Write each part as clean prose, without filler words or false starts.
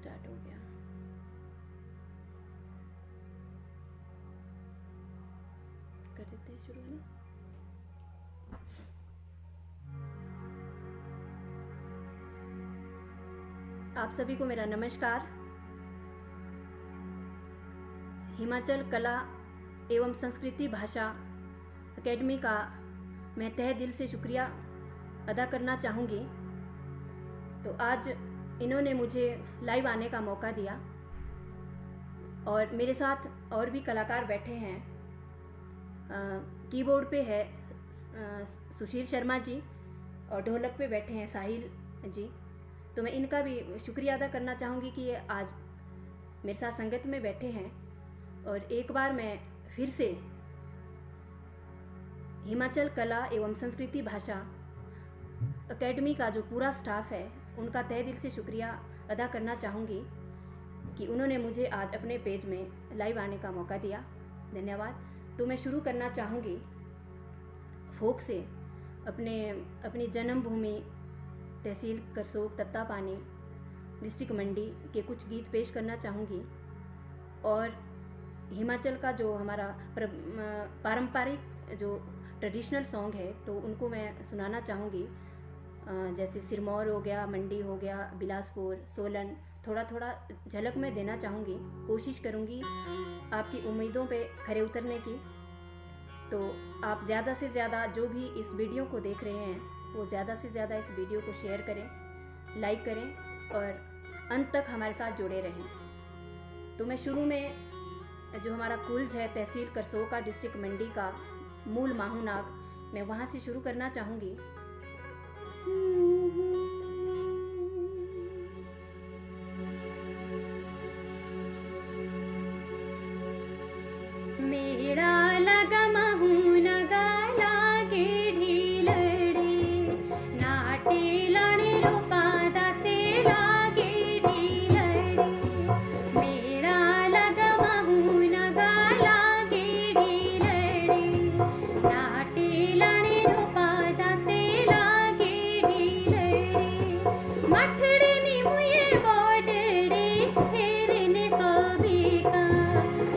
Start हो गया। कर देते हैं शुरू ना। आप सभी को मेरा नमस्कार। हिमाचल कला एवं संस्कृति भाषा एकेडमी का मैं तहे दिल से शुक्रिया अदा करना चाहूँगी। तो आज इन्होंने मुझे लाइव आने का मौका दिया और मेरे साथ और भी कलाकार बैठे हैं। कीबोर्ड पे है सुशील शर्मा जी और ढोलक पे बैठे हैं साहिल जी। तो मैं इनका भी शुक्रिया अदा करना चाहूँगी कि ये आज मेरे साथ संगत में बैठे हैं। और एक बार मैं फिर से हिमाचल कला एवं संस्कृति भाषा एकेडमी का जो पूरा स्टाफ है उनका तहे दिल से शुक्रिया अदा करना चाहूँगी कि उन्होंने मुझे आज अपने पेज में लाइव आने का मौका दिया। धन्यवाद। तो मैं शुरू करना चाहूँगी फोक से। अपनी जन्मभूमि तहसील करसोग तत्तापानी डिस्ट्रिक्ट मंडी के कुछ गीत पेश करना चाहूँगी और हिमाचल का जो हमारा पारंपरिक जो ट्रेडिशनल सॉन्ग है तो उनको मैं सुनाना चाहूँगी। जैसे सिरमौर हो गया, मंडी हो गया, बिलासपुर, सोलन, थोड़ा थोड़ा झलक में देना चाहूँगी। कोशिश करूँगी आपकी उम्मीदों पे खरे उतरने की। तो आप ज़्यादा से ज़्यादा जो भी इस वीडियो को देख रहे हैं वो ज़्यादा से ज़्यादा इस वीडियो को शेयर करें, लाइक करें और अंत तक हमारे साथ जुड़े रहें। तो मैं शुरू में जो हमारा कुल्ज है तहसील करसोग का डिस्ट्रिक्ट मंडी का मूल माहूनाग, मैं वहाँ से शुरू करना चाहूँगी। मेरा लगा माहूनागा लागे ढीलड़ी नाटे लाणे रूपादा से लागे ढीलड़ी। मेरा लगा माहूनागा लागे ढीलड़ी नाटे लाणे रूपादा से लागे ढीलड़ी। मठड़ी नी मुये बोडड़ी हेरने सोबिका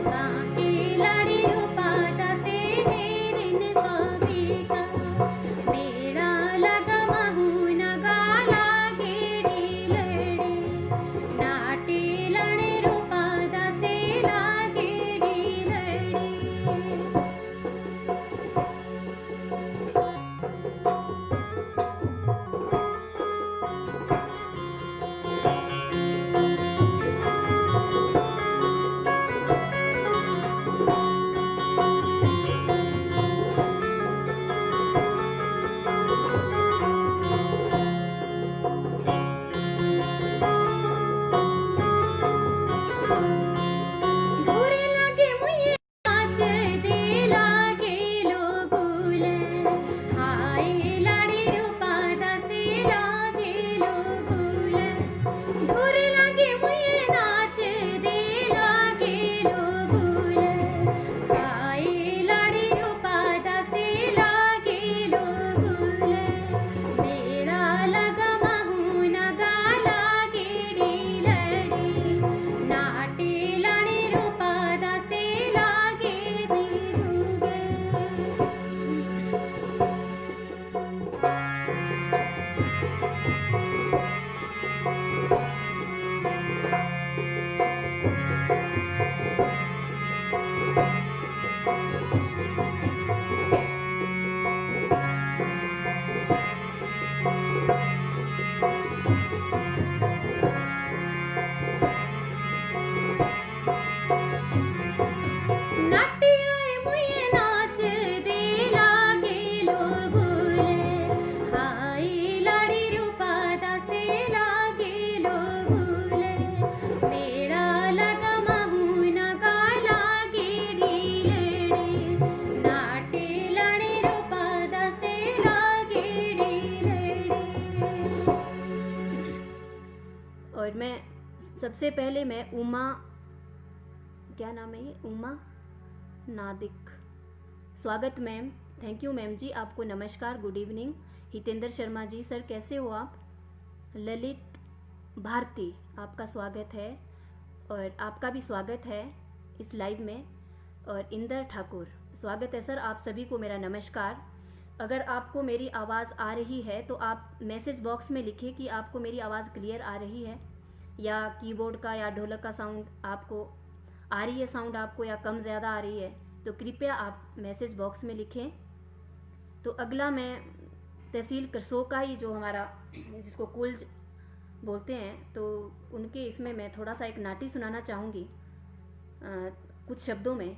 बाके लाड़ी रूपादा से हेरने सोबिका। मेरा लगा माहूनागा लागे ढीलड़ी नाटे लाणे रूपादा से लागे ढीलड़ी। बुरे लागे मुये नाच दे लागे लोगुल हाय लाड़ी रूपादा से लागे लोगुल। बुरे लागे मुये नाच दे लागे लोगुल हाय लाड़ी रूपादा से लागे लोगुल। मेरा लगा माहूनागा लागे ढीलड़ी नाटे लाणे रूपादा से लागे ढीलूगे। नाटे आए मुये नाच दे लागे लोगुल हाय लाड़ी रूपादा से लागे लोगुल। मेरा लगा माहूनागा लागे ढीलड़ी नाटे लाणे रूपादा से लागे ढीलड़ी। और मैं सबसे पहले मैं उमा, क्या नाम है ये, उमा नादिक। स्वागत मैम, थैंक यू मैम जी, आपको नमस्कार, good evening. Hitendra Sharma ji, sir कैसे हो आप? ललित भारती, आपका स्वागत है और आपका भी स्वागत है इस लाइव में। और इंदर ठाकुर, स्वागत है सर, आप सभी को मेरा नमस्कार। अगर आपको मेरी आवाज़ आ रही है तो आप मैसेज बॉक्स में लिखिए कि आपको मेरी आवाज़ क्लियर आ रही है, या कीबोर्ड का या ढोलक का साउंड आपको आ रही है, साउंड आपको या कम ज़्यादा आ रही है, तो कृपया आप मैसेज बॉक्स में लिखें। तो अगला मैं तहसील करसोग का ही, जो हमारा जिसको कुल्ज बोलते हैं, तो उनके इसमें मैं थोड़ा सा एक नाटी सुनाना चाहूँगी कुछ शब्दों में।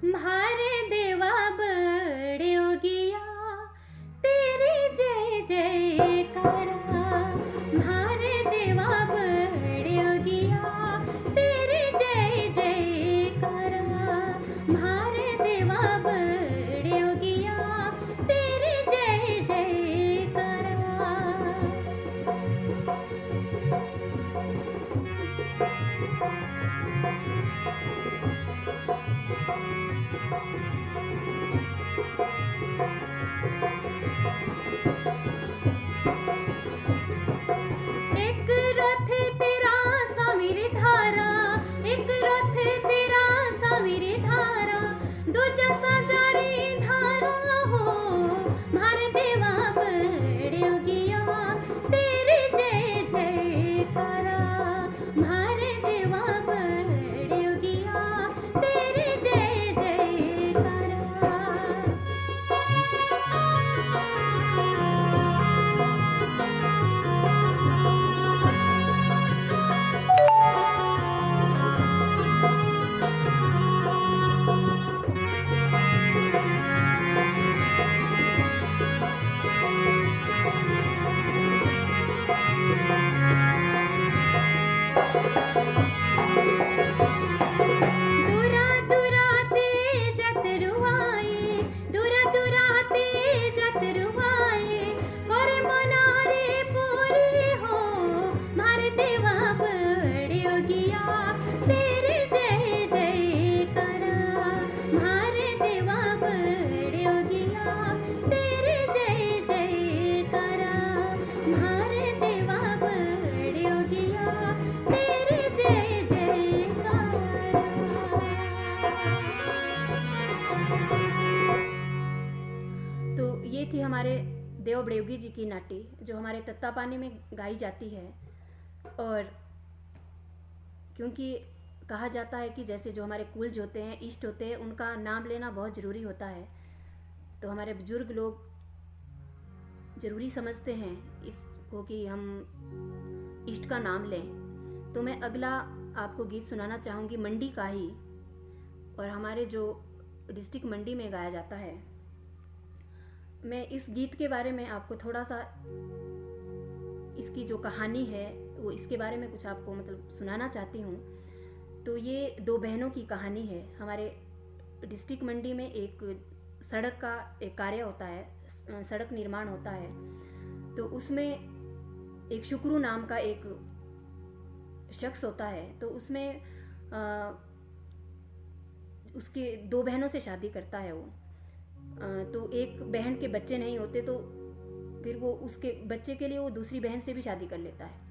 म्हारे देवा बड़े गिया तेरी जय जय करा, म्हारे देवा बड़े गिया तेरी जय जय करा, म्हारे देवा बड़े गिया तेरी जय जय करा। एक रथ तेरा सा मेरी धारा, एक रथ तेरा सा मेरी धारा, दूजा सा जारी धारा हो, म्हारे देवा बड़े गिया तेरी जय जय करा, म्हारे देवा बड़े गिया तेरी जय जय करा। दूरा दूरा ते जत रुआए, दूरा दूरा ते जत रुआए, और मनारे पूरी हो, मारे देवा बड़े गिया तेरे जय जय करा, मारे देवा बड़े गिया तेरे जय जय करा, मारे देवा बड़े गिया तेरे जय जय करा। तो ये थी हमारे देव बड़ेवगी जी की नाटी, जो हमारे तत्तापानी में गाई जाती है। और क्योंकि कहा जाता है कि जैसे जो हमारे कुलज होते हैं, इष्ट होते हैं, उनका नाम लेना बहुत ज़रूरी होता है, तो हमारे बुजुर्ग लोग ज़रूरी समझते हैं इसको कि हम इष्ट का नाम लें। तो मैं अगला आपको गीत सुनाना चाहूँगी मंडी का ही, और हमारे जो डिस्ट्रिक्ट मंडी में गाया जाता है। मैं इस गीत के बारे में आपको थोड़ा सा, इसकी जो कहानी है वो, इसके बारे में कुछ आपको मतलब सुनाना चाहती हूँ। तो ये दो बहनों की कहानी है। हमारे डिस्ट्रिक्ट मंडी में एक सड़क का एक कार्य होता है, सड़क निर्माण होता है। तो उसमें एक शुक्रू नाम का एक शख्स होता है। तो उसमें उसके दो बहनों से शादी करता है वो। तो एक बहन के बच्चे नहीं होते, तो फिर वो उसके बच्चे के लिए वो दूसरी बहन से भी शादी कर लेता है।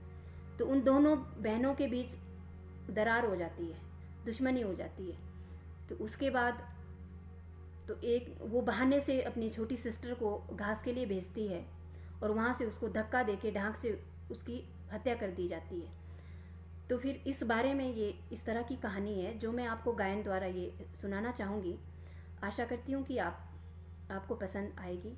तो उन दोनों बहनों के बीच दरार हो जाती है, दुश्मनी हो जाती है। तो उसके बाद तो एक वो बहाने से अपनी छोटी सिस्टर को घास के लिए भेजती है, और वहाँ से उसको धक्का देके ढांक से उसकी हत्या कर दी जाती है। तो फिर इस बारे में ये इस तरह की कहानी है, जो मैं आपको गायन द्वारा ये सुनाना चाहूँगी। आशा करती हूँ कि आपको पसंद आएगी।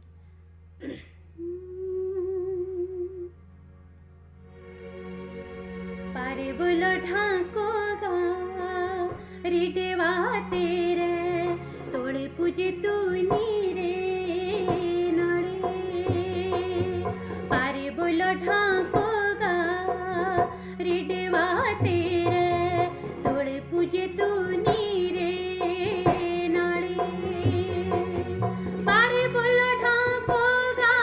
पारे बोलो ढाको गा रिटेवा तेरे, तोड़े पूजे तू नीरे नाड़े। पारे बोलो ढाको गा रिटेवा तेरे, तोड़े पूजे तू नीरे नाड़े। पारे बोलो ढाको गा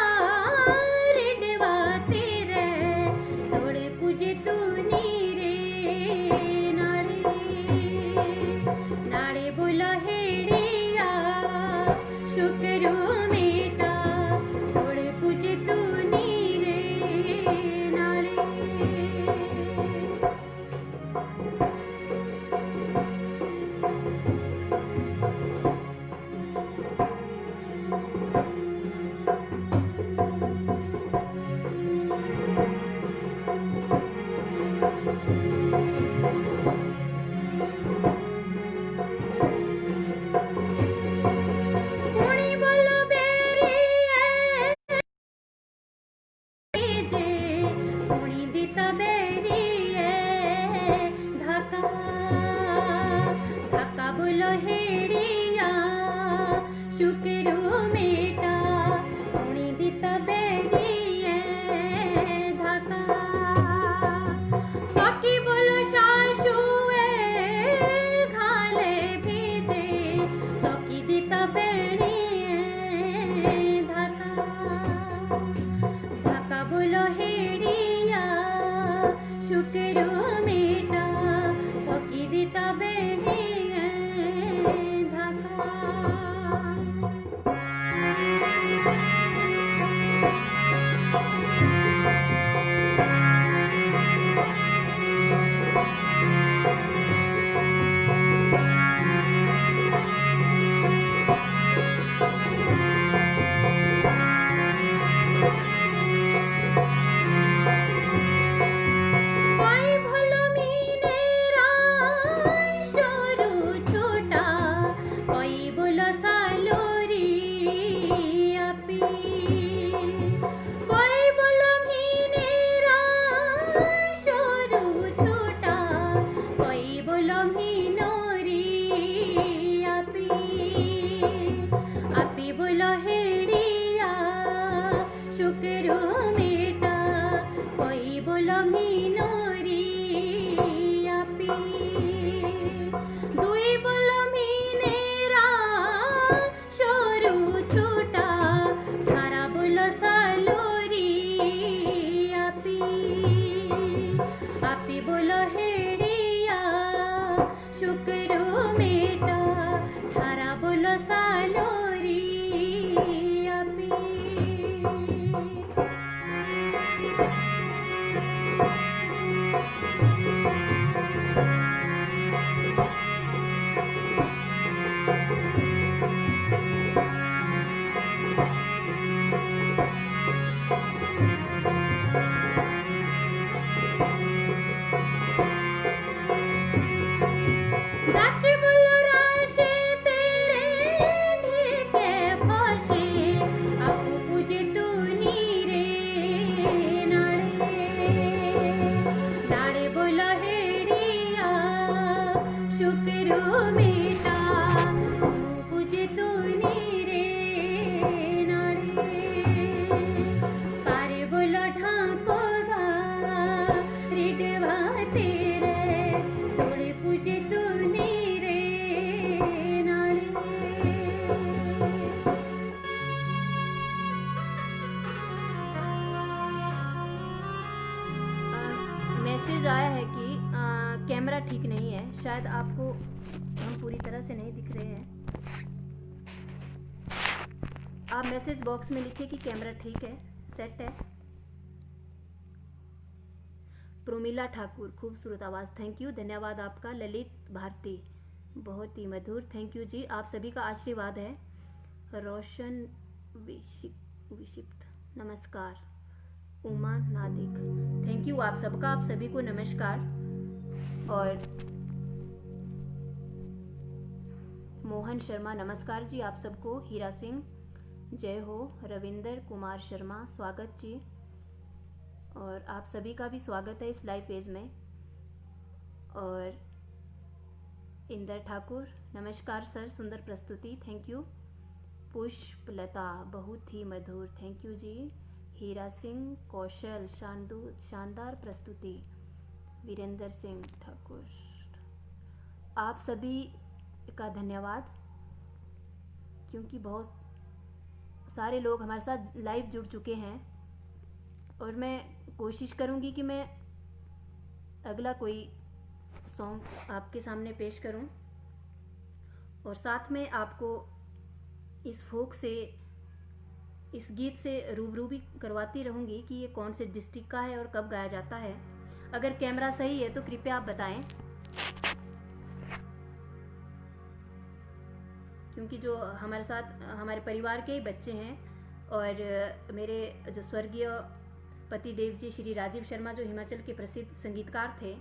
रिटेवा तेरे, तोड़े पूजे तू नीरे नाड़े। नाड़े बोलो हेड़िया हेड़िया शुक्रू मेटा उणी दिता बेड़िए धाका सखी बोलो शाशुए घाले भेजे सखी दिता बेड़िए धाका धाका बोलो हेड़िया शुक्रू मेटा सखी दिता बेड़िए धाका कोई भलो मीने राय शोरू छोटा कोई बोलो सालोरी अपी कोई बोलो मीने राय शोरू छोटा कोई बोलो मीनोरी अपी अपी बोलो हेड़िया शुक्रू मेटा कोई बोलो मीनोरी अपी दुई बोलो मीनेरा शोरू छोटा थारा बोलो सालोरी अपी अपी बोलो हेड़िया शुक्रू मेटा थारा बोलो सालोरी अपी दाची बोलो राशे तेरे ढेके फसे आपू पूजे तूनी रे नाड़े बोलो हेड़िया शुक्रू मेटा आपू पूजे तूनी रे नाड़े पारे बोलो ढाको धा रिडवा तेरे तोड़े पूजे तूनी रे नाड़े मैसेज आया है कि कैमरा ठीक नहीं है, शायद आपको हम पूरी तरह से नहीं दिख रहे हैं। आप मैसेज बॉक्स में लिखिए कि कैमरा ठीक है, सेट है। प्रोमिला ठाकुर, खूबसूरत आवाज़, थैंक यू, धन्यवाद आपका। ललित भारती, बहुत ही मधुर, थैंक यू जी, आप सभी का आशीर्वाद है। रोशन विशिप्त, नमस्कार। उमा नादिक, थैंक यू आप सबका, आप सभी को नमस्कार। और मोहन शर्मा, नमस्कार जी आप सबको। हीरा सिंह, जय हो। रविंदर कुमार शर्मा, स्वागत जी। और आप सभी का भी स्वागत है इस लाइव पेज में। और इंदर ठाकुर, नमस्कार सर, सुंदर प्रस्तुति, थैंक यू। पुष्पलता, बहुत ही मधुर, थैंक यू जी। हीरा सिंह, कौशल, शानदार प्रस्तुति। वीरेंद्र सिंह ठाकुर, आप सभी का धन्यवाद, क्योंकि बहुत सारे लोग हमारे साथ लाइव जुड़ चुके हैं। और मैं कोशिश करूंगी कि मैं अगला कोई सॉन्ग आपके सामने पेश करूं, और साथ में आपको इस फोक से, इस गीत से रूबरू भी करवाती रहूंगी कि ये कौन से डिस्ट्रिक्ट का है और कब गाया जाता है। अगर कैमरा सही है तो कृपया आप बताएं, क्योंकि जो हमारे साथ हमारे परिवार के ही बच्चे हैं, और मेरे जो स्वर्गीय पति देव जी श्री राजीव शर्मा, जो हिमाचल के प्रसिद्ध संगीतकार थे,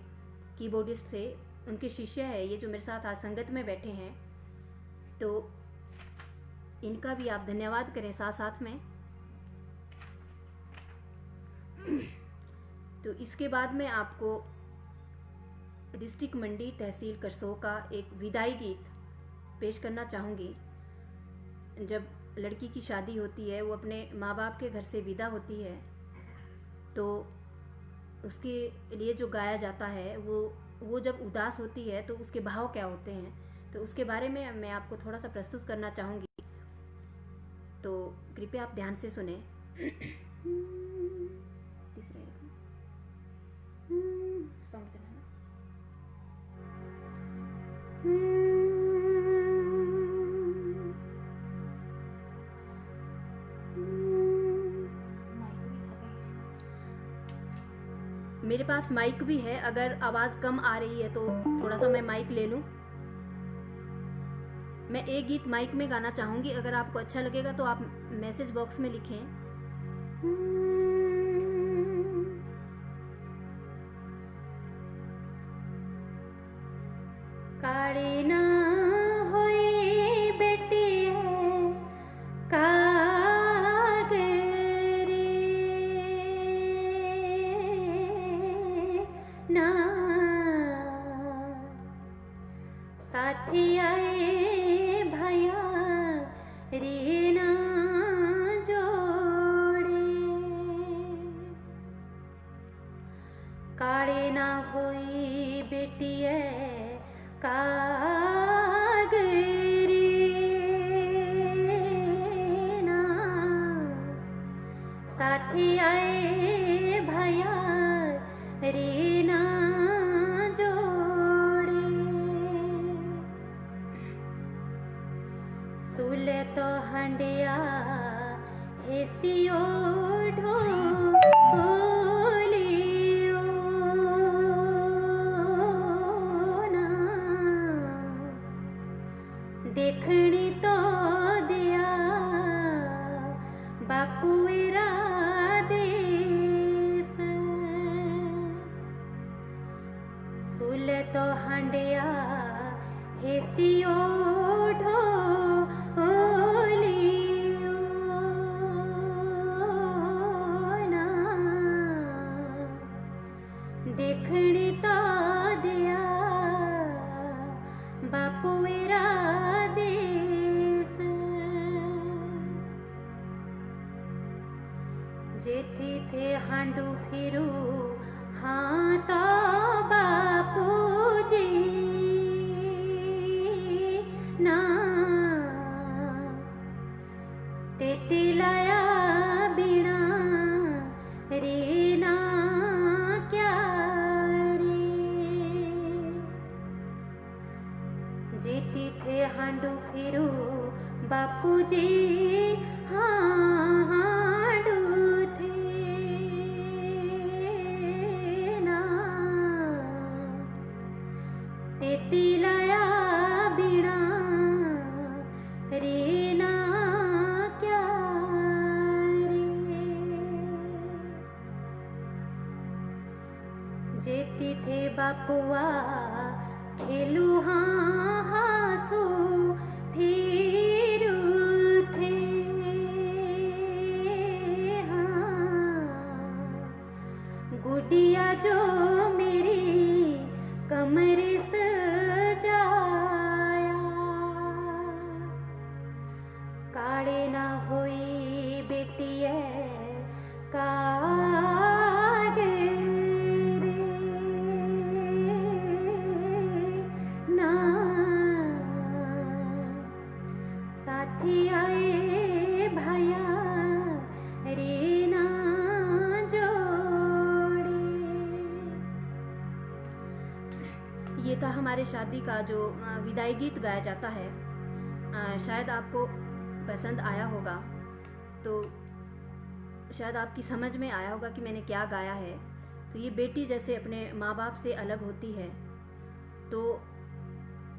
कीबोर्डिस्ट थे, उनके शिष्य है ये जो मेरे साथ आज संगत में बैठे हैं। तो इनका भी आप धन्यवाद करें साथ साथ में। तो इसके बाद में आपको डिस्ट्रिक्ट मंडी तहसील करसों का एक विदाई गीत पेश करना चाहूँगी। जब लड़की की शादी होती है, वो अपने माँ बाप के घर से विदा होती है, तो उसके लिए जो गाया जाता है वो जब उदास होती है तो उसके भाव क्या होते हैं, तो उसके बारे में मैं आपको थोड़ा सा प्रस्तुत करना चाहूँगी। तो कृपया आप ध्यान से सुने। तीसरा साउंड देना है। मेरे पास माइक भी है, अगर आवाज़ कम आ रही है तो थोड़ा सा मैं माइक ले लूँ। मैं एक गीत माइक में गाना चाहूँगी, अगर आपको अच्छा लगेगा तो आप मैसेज बॉक्स में लिखें। काड़ी ना होई बेटी है कागरी ना, साथी आए भैया रे ना जोड़े, काड़े ना होई बेटी है कागरी ना, साथी आए भैया रे ना जोड़े, सुले तो हंडिया हेसियो ढोलियो ना, देखनी तो दिया बापुएरा देश, सुले तो हंडिया हेसियो ढोलियो ना, देखनी तो दिया बापुएरा देश, जेठी थे हांडू फिरू हाँ तो बापूजी ना, तेती लाया बिना रे ना क्या रे, जेती थे हांडू फिरू बापूजी हाँ हांडू थे ना, तेती लाया बिना रे ना क्या रे, जेती थे बापुआ खेलू हाँ हासू फिरू थे हाँ, गुडिया जो मेरी कमरे सजाया, काड़े ना होई बेटी है कागरे ना, साथी आए भैया रे ना जोड़े। ये था हमारे शादी का जो विदाई गीत गाया जाता है। शायद आपको पसंद आया होगा, तो शायद आपकी समझ में आया होगा कि मैंने क्या गाया है। तो ये बेटी जैसे अपने माँ बाप से अलग होती है, तो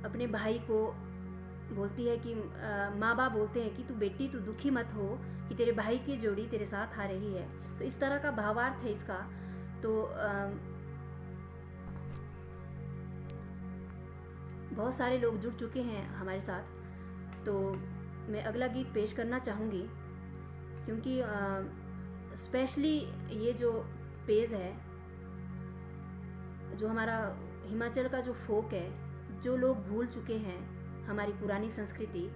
अपने भाई को बोलती है कि माँ बाप बोलते हैं कि तू बेटी तू दुखी मत हो कि तेरे भाई की जोड़ी तेरे साथ आ रही है। तो इस तरह का भावार्थ है इसका। तो बहुत सारे लोग जुड़ चुके हैं हमारे साथ, तो मैं अगला गीत पेश करना चाहूँगी, क्योंकि स्पेशली ये जो पेज है, जो हमारा हिमाचल का जो फोक है, जो लोग भूल चुके हैं हमारी पुरानी संस्कृति,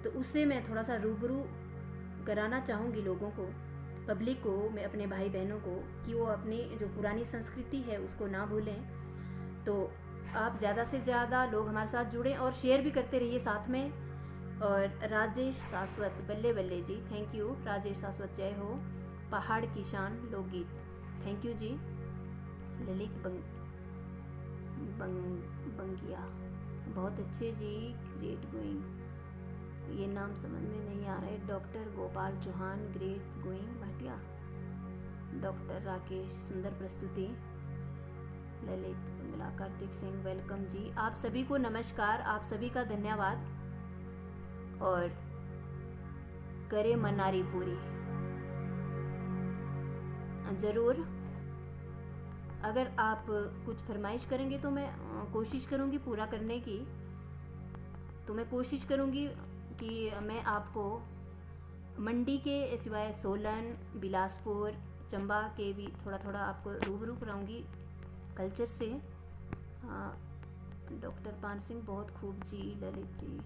तो उससे मैं थोड़ा सा रूबरू कराना चाहूँगी लोगों को, पब्लिक को, मैं अपने भाई बहनों को, कि वो अपनी जो पुरानी संस्कृति है उसको ना भूलें। तो आप ज़्यादा से ज़्यादा लोग हमारे साथ जुड़ें और शेयर भी करते रहिए साथ में। और राजेश शाश्वत, बल्ले बल्ले जी, थैंक यू राजेश शाश्वत, जय हो। पहाड़ की शान लोकगीत, थैंक यू जी। ललित बंगिया, बहुत अच्छे जी, ग्रेट गोइंग, ये नाम समझ में नहीं आ रहा है। Doctor Gopal Chauhan, great going Bhatia. Doctor Rakesh, सुंदर प्रस्तुति। ललित बंगला, कार्तिक सिंह, वेलकम जी। आप सभी को नमस्कार, आप सभी का धन्यवाद। और करे मनारी पूरी, ज़रूर। अगर आप कुछ फरमाइश करेंगे तो मैं कोशिश करूँगी पूरा करने की। तो मैं कोशिश करूँगी कि मैं आपको मंडी के सिवाय सोलन, बिलासपुर, चंबा के भी थोड़ा थोड़ा आपको रूबरू कराऊँगी कल्चर से। डॉक्टर पान सिंह, बहुत खूब जी। ललित जी,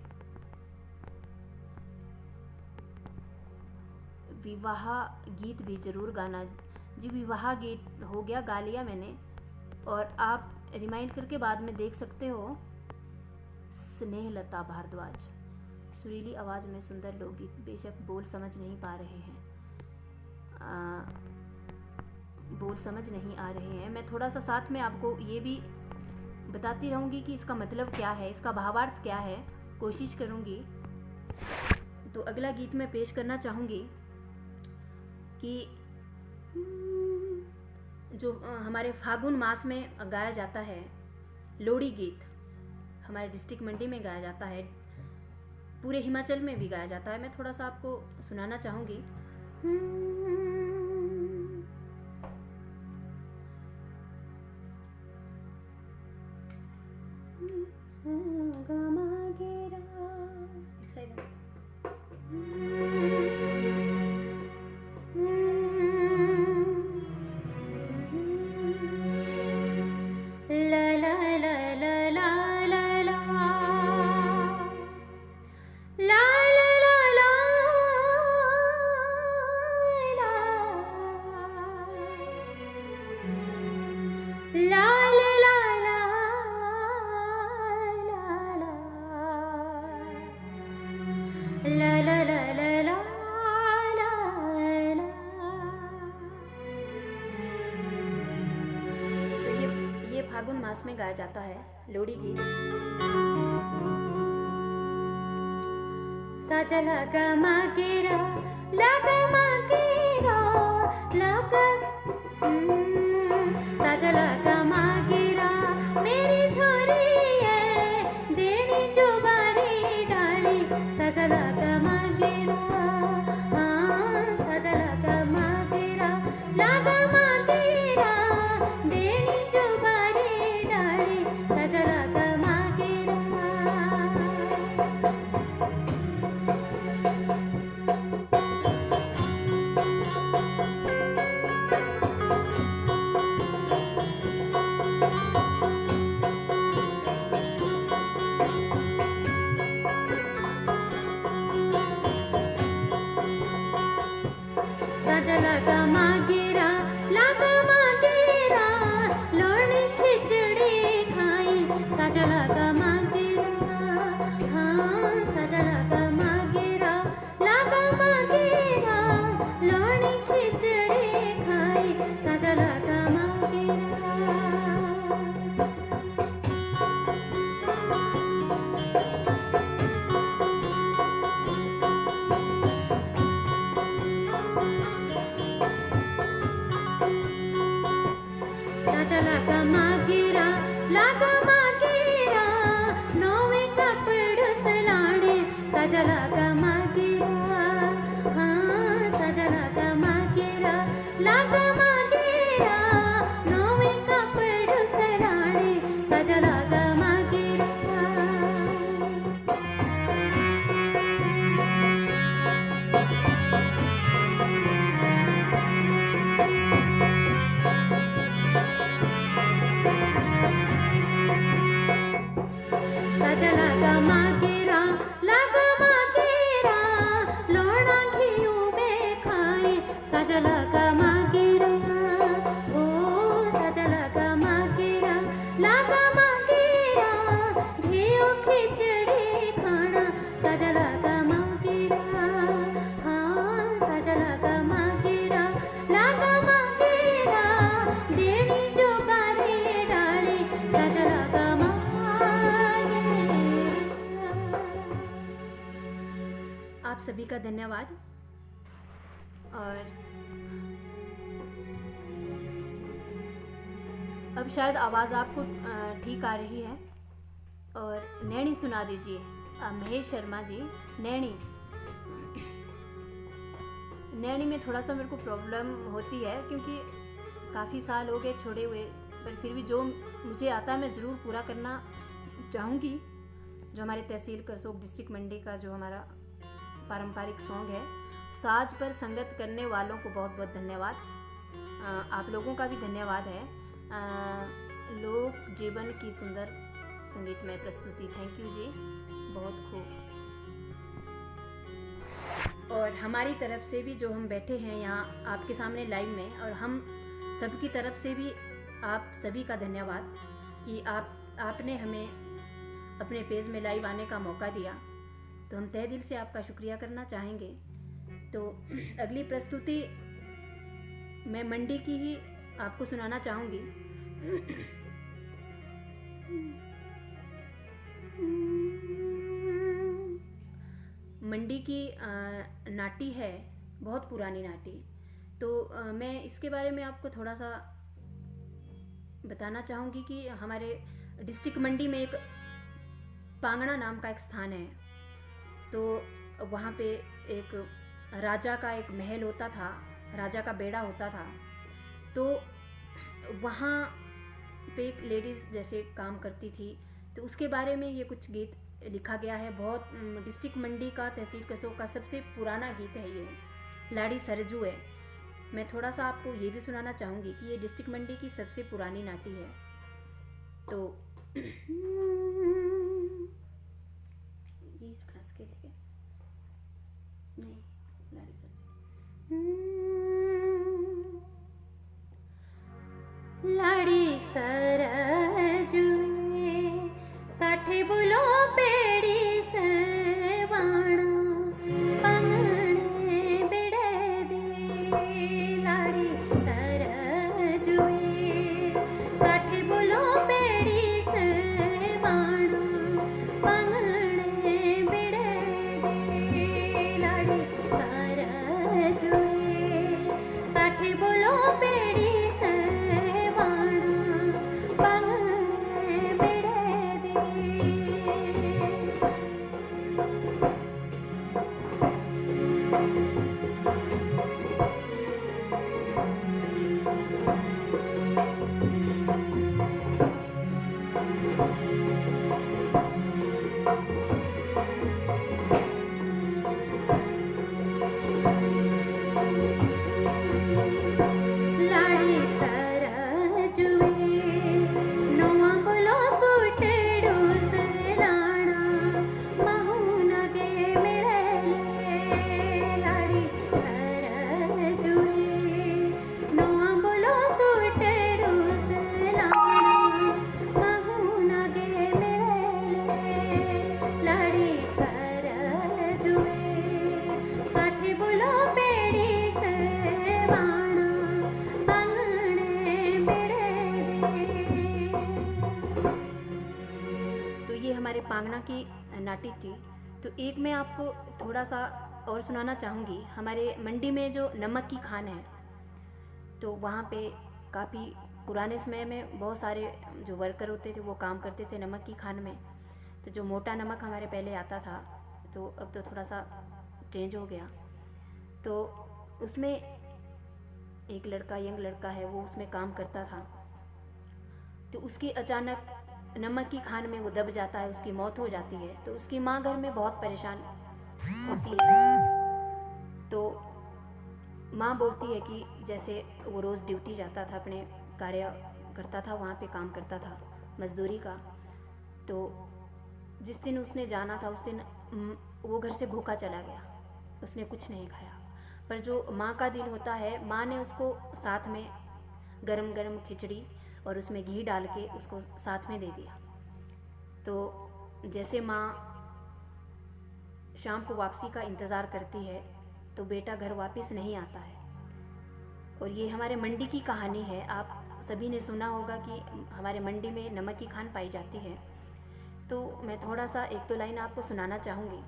विवाह गीत भी ज़रूर गाना जी। विवाह गीत हो गया, गा लिया मैंने। और आप रिमाइंड करके बाद में देख सकते हो। स्नेहलता भारद्वाज, सुरीली आवाज़ में सुंदर लोकगीत, बेशक बोल समझ नहीं पा रहे हैं, बोल समझ नहीं आ रहे हैं। मैं थोड़ा सा साथ में आपको ये भी बताती रहूँगी कि इसका मतलब क्या है, इसका भावार्थ क्या है, कोशिश करूँगी। तो अगला गीत मैं पेश करना चाहूँगी कि जो हमारे फागुन मास में गाया जाता है, लोहड़ी गीत हमारे डिस्ट्रिक्ट मंडी में गाया जाता है, पूरे हिमाचल में भी गाया जाता है। मैं थोड़ा सा आपको सुनाना चाहूँगी। फागुन मास में गाया जाता है लोहड़ी गीत। साजा लगा मागेरा, लगा मागेरा, लगा साजा लगा मागेरा, मेरी छोरी है देनी जुबारी डाली। साजा लगा मागेरा, हाँ साजा लगा मागेरा, लगा मागेरा, देनी जुबारी डाली। साजा लगा मागेरा। साजा लगा मागेरा, लगा मागेरा, लोहड़ी खिचड़ी खाई। साजा लगा मागेरा, हाँ साजा लगा मागेरा, लगा मागेरा, लोहड़ी खिचड़ी खाई। साजा लगा मागेरा। साजा लगा मागेरा, लगा मागेरा, नौवे कपड़ सलाड़े। साजा लगा मागेरा, हाँ साजा लगा मागेरा, लगा मागेरा, नौवे कपड़ सलाड़े। साजा लगा मागेरा। साजा लगा मागेरा, आप सभी का धन्यवाद। और अब शायद आवाज़ आपको ठीक आ रही है। और नैनी सुना दीजिए, महेश शर्मा जी। नैनी में थोड़ा सा मेरे को प्रॉब्लम होती है, क्योंकि काफ़ी साल हो गए छोड़े हुए, पर फिर भी जो मुझे आता है मैं ज़रूर पूरा करना चाहूँगी। जो हमारे तहसील करसोग डिस्ट्रिक्ट मंडी का जो हमारा पारंपरिक सॉन्ग है, साज पर संगत करने वालों को बहुत बहुत धन्यवाद। आप लोगों का भी धन्यवाद है। लोक जीवन की सुंदर संगीतमय प्रस्तुति, थैंक यू जी, बहुत खूब। और हमारी तरफ से भी जो हम बैठे हैं यहाँ आपके सामने लाइव में, और हम सबकी तरफ से भी आप सभी का धन्यवाद कि आपने हमें अपने पेज में लाइव आने का मौका दिया। तो हम तहे दिल से आपका शुक्रिया करना चाहेंगे। तो अगली प्रस्तुति मैं मंडी की ही आपको सुनाना चाहूँगी। मंडी की नाटी है, बहुत पुरानी नाटी। तो मैं इसके बारे में आपको थोड़ा सा बताना चाहूँगी कि हमारे डिस्ट्रिक्ट मंडी में एक पांगड़ा नाम का एक स्थान है। तो वहाँ पे एक राजा का एक महल होता था, राजा का बेड़ा होता था। तो वहाँ पे एक लेडीज़ जैसे काम करती थी, तो उसके बारे में ये कुछ गीत लिखा गया है। बहुत डिस्ट्रिक्ट मंडी का, तहसील कसोग का सबसे पुराना गीत है ये, लाड़ी सरजू है। मैं थोड़ा सा आपको ये भी सुनाना चाहूँगी कि ये डिस्ट्रिक्ट मंडी की सबसे पुरानी नाटी है। तो ये क्लास के लिए नहीं, लाड़ी सरजू। लाड़ी सरजू साठे बोलो पेड़ी से वाणा पंगड़े बिड़े दे। लाड़ी सरजुए साठे बोलो पेड़ी से वाणा पंगड़े बिड़े दे। लाड़ी सरजुए साठे बोलो पेड़ी से वाणा पंगड़े बिड़े दे। लाड़ी सरजुए नौवा बोलो सूटेड़ू से लाना महुना के मिले। लाड़ी सरजुए नौवा बोलो सूटेड़ू से लाना महुना के मिले। लाड़ी सरजुए साठे बोलो पेड़ी से वाणा पंगड़े बिड़े दे। तो ये हमारे पांगड़ा की नाटी थी। तो एक मैं आपको थोड़ा सा और सुनाना चाहूँगी। हमारे मंडी में जो नमक की खान है, तो वहाँ पे काफ़ी पुराने समय में बहुत सारे जो वर्कर होते थे वो काम करते थे नमक की खान में। तो जो मोटा नमक हमारे पहले आता था, तो अब तो थोड़ा सा चेंज हो गया। तो उसमें एक लड़का, यंग लड़का है, वो उसमें काम करता था। तो उसकी अचानक नमक की खान में वो दब जाता है, उसकी मौत हो जाती है। तो उसकी माँ घर में बहुत परेशान होती है। तो माँ बोलती है कि जैसे वो रोज़ ड्यूटी जाता था, अपने कार्य करता था, वहाँ पे काम करता था मजदूरी का। तो जिस दिन उसने जाना था, उस दिन वो घर से भूखा चला गया, उसने कुछ नहीं खाया। पर जो माँ का दिल होता है, माँ ने उसको साथ में गरम गरम खिचड़ी और उसमें घी डाल के उसको साथ में दे दिया। तो जैसे माँ शाम को वापसी का इंतज़ार करती है, तो बेटा घर वापस नहीं आता है। और ये हमारे मंडी की कहानी है। आप सभी ने सुना होगा कि हमारे मंडी में नमक की खान पाई जाती है। तो मैं थोड़ा सा एक दो लाइन आपको सुनाना चाहूँगी।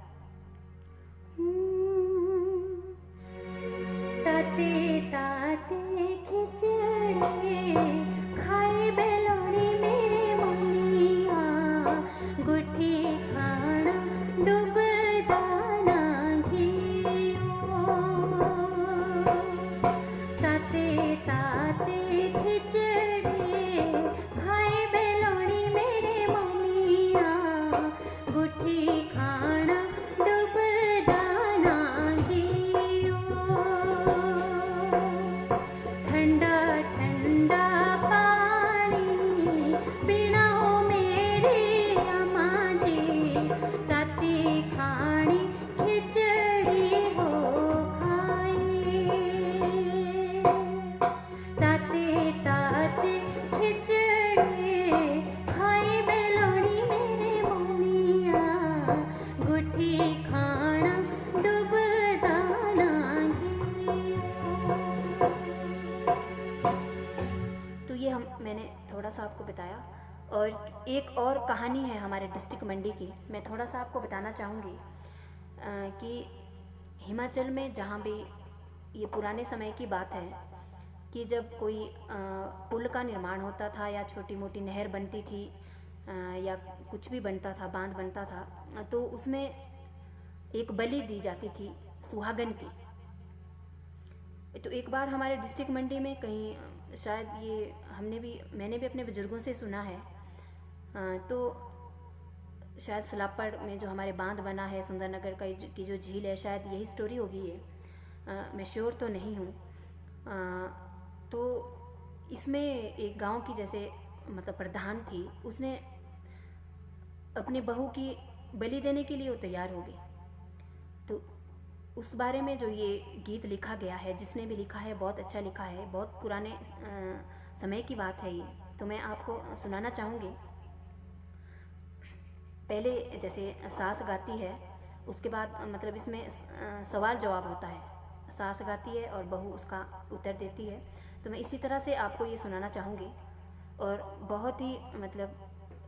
आपको बताया। और एक और कहानी है हमारे डिस्ट्रिक्ट मंडी की, मैं थोड़ा सा आपको बताना चाहूँगी कि हिमाचल में जहाँ भी, ये पुराने समय की बात है कि जब कोई पुल का निर्माण होता था या छोटी मोटी नहर बनती थी या कुछ भी बनता था, बांध बनता था, तो उसमें एक बलि दी जाती थी सुहागन की। तो एक बार हमारे डिस्ट्रिक्ट मंडी में कहीं, शायद ये मैंने भी अपने बुजुर्गों से सुना है, तो शायद सलापड़ में जो हमारे बांध बना है सुंदरनगर की जो झील है, शायद यही स्टोरी होगी ये, मैं श्योर तो नहीं हूँ। तो इसमें एक गांव की जैसे मतलब प्रधान थी, उसने अपनी बहू की बलि देने के लिए वो तैयार हो गई। तो उस बारे में जो ये गीत लिखा गया है, जिसने भी लिखा है बहुत अच्छा लिखा है, बहुत पुराने समय की बात है ये, तो मैं आपको सुनाना चाहूँगी। पहले जैसे सास गाती है, उसके बाद मतलब इसमें सवाल जवाब होता है, सास गाती है और बहू उसका उत्तर देती है। तो मैं इसी तरह से आपको ये सुनाना चाहूँगी, और बहुत ही मतलब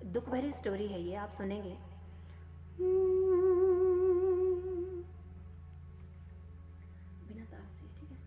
दुख भरी स्टोरी है ये, आप सुनेंगे। बिना तार से, ठीक है।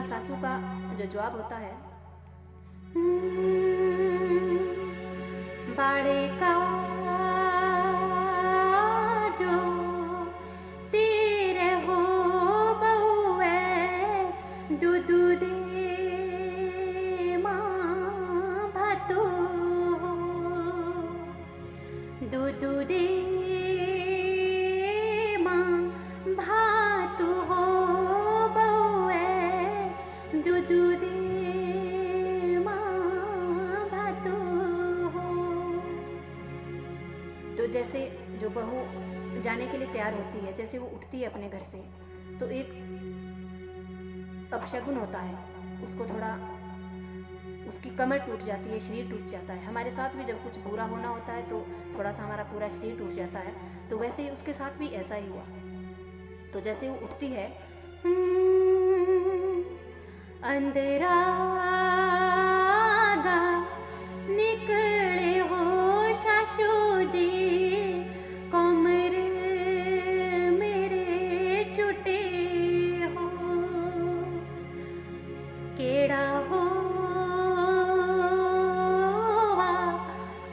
सासू का जो जवाब होता है, बाड़े का जो तेरे हो बहुए, दूधू दे माँ भातू हो, दूधू दे माँ भातू हो, तो जैसे जो बहू जाने के लिए तैयार होती है, जैसे वो उठती है अपने घर से, तो एक अपशगुन होता है, उसको थोड़ा उसकी कमर टूट जाती है, शरीर टूट जाता है। हमारे साथ भी जब कुछ बुरा होना होता है तो थोड़ा सा हमारा पूरा शरीर टूट जाता है, तो वैसे ही उसके साथ भी ऐसा ही हुआ। तो जैसे वो उठती है, अंधेरा निकले हो सासू जी, कमर मेरे चुटे हो, केड़ा हो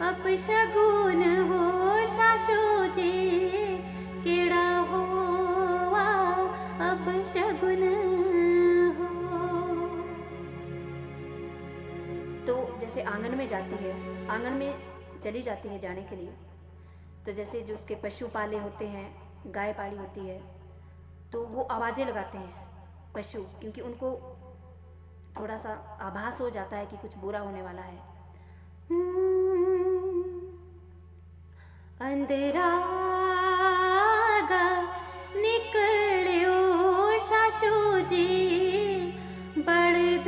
अपशगुन हो सासू जी, केड़ा हो अपशगुन। तो जैसे आंगन में जाती है, आंगन में चली जाती है जाने के लिए, तो जैसे जो उसके पशु पाले होते हैं, गाय पाली होती है, तो वो आवाज़ें लगाते हैं पशु, क्योंकि उनको थोड़ा सा आभास हो जाता है कि कुछ बुरा होने वाला है। अंधेरा निकले ओ सासू जी, बड़द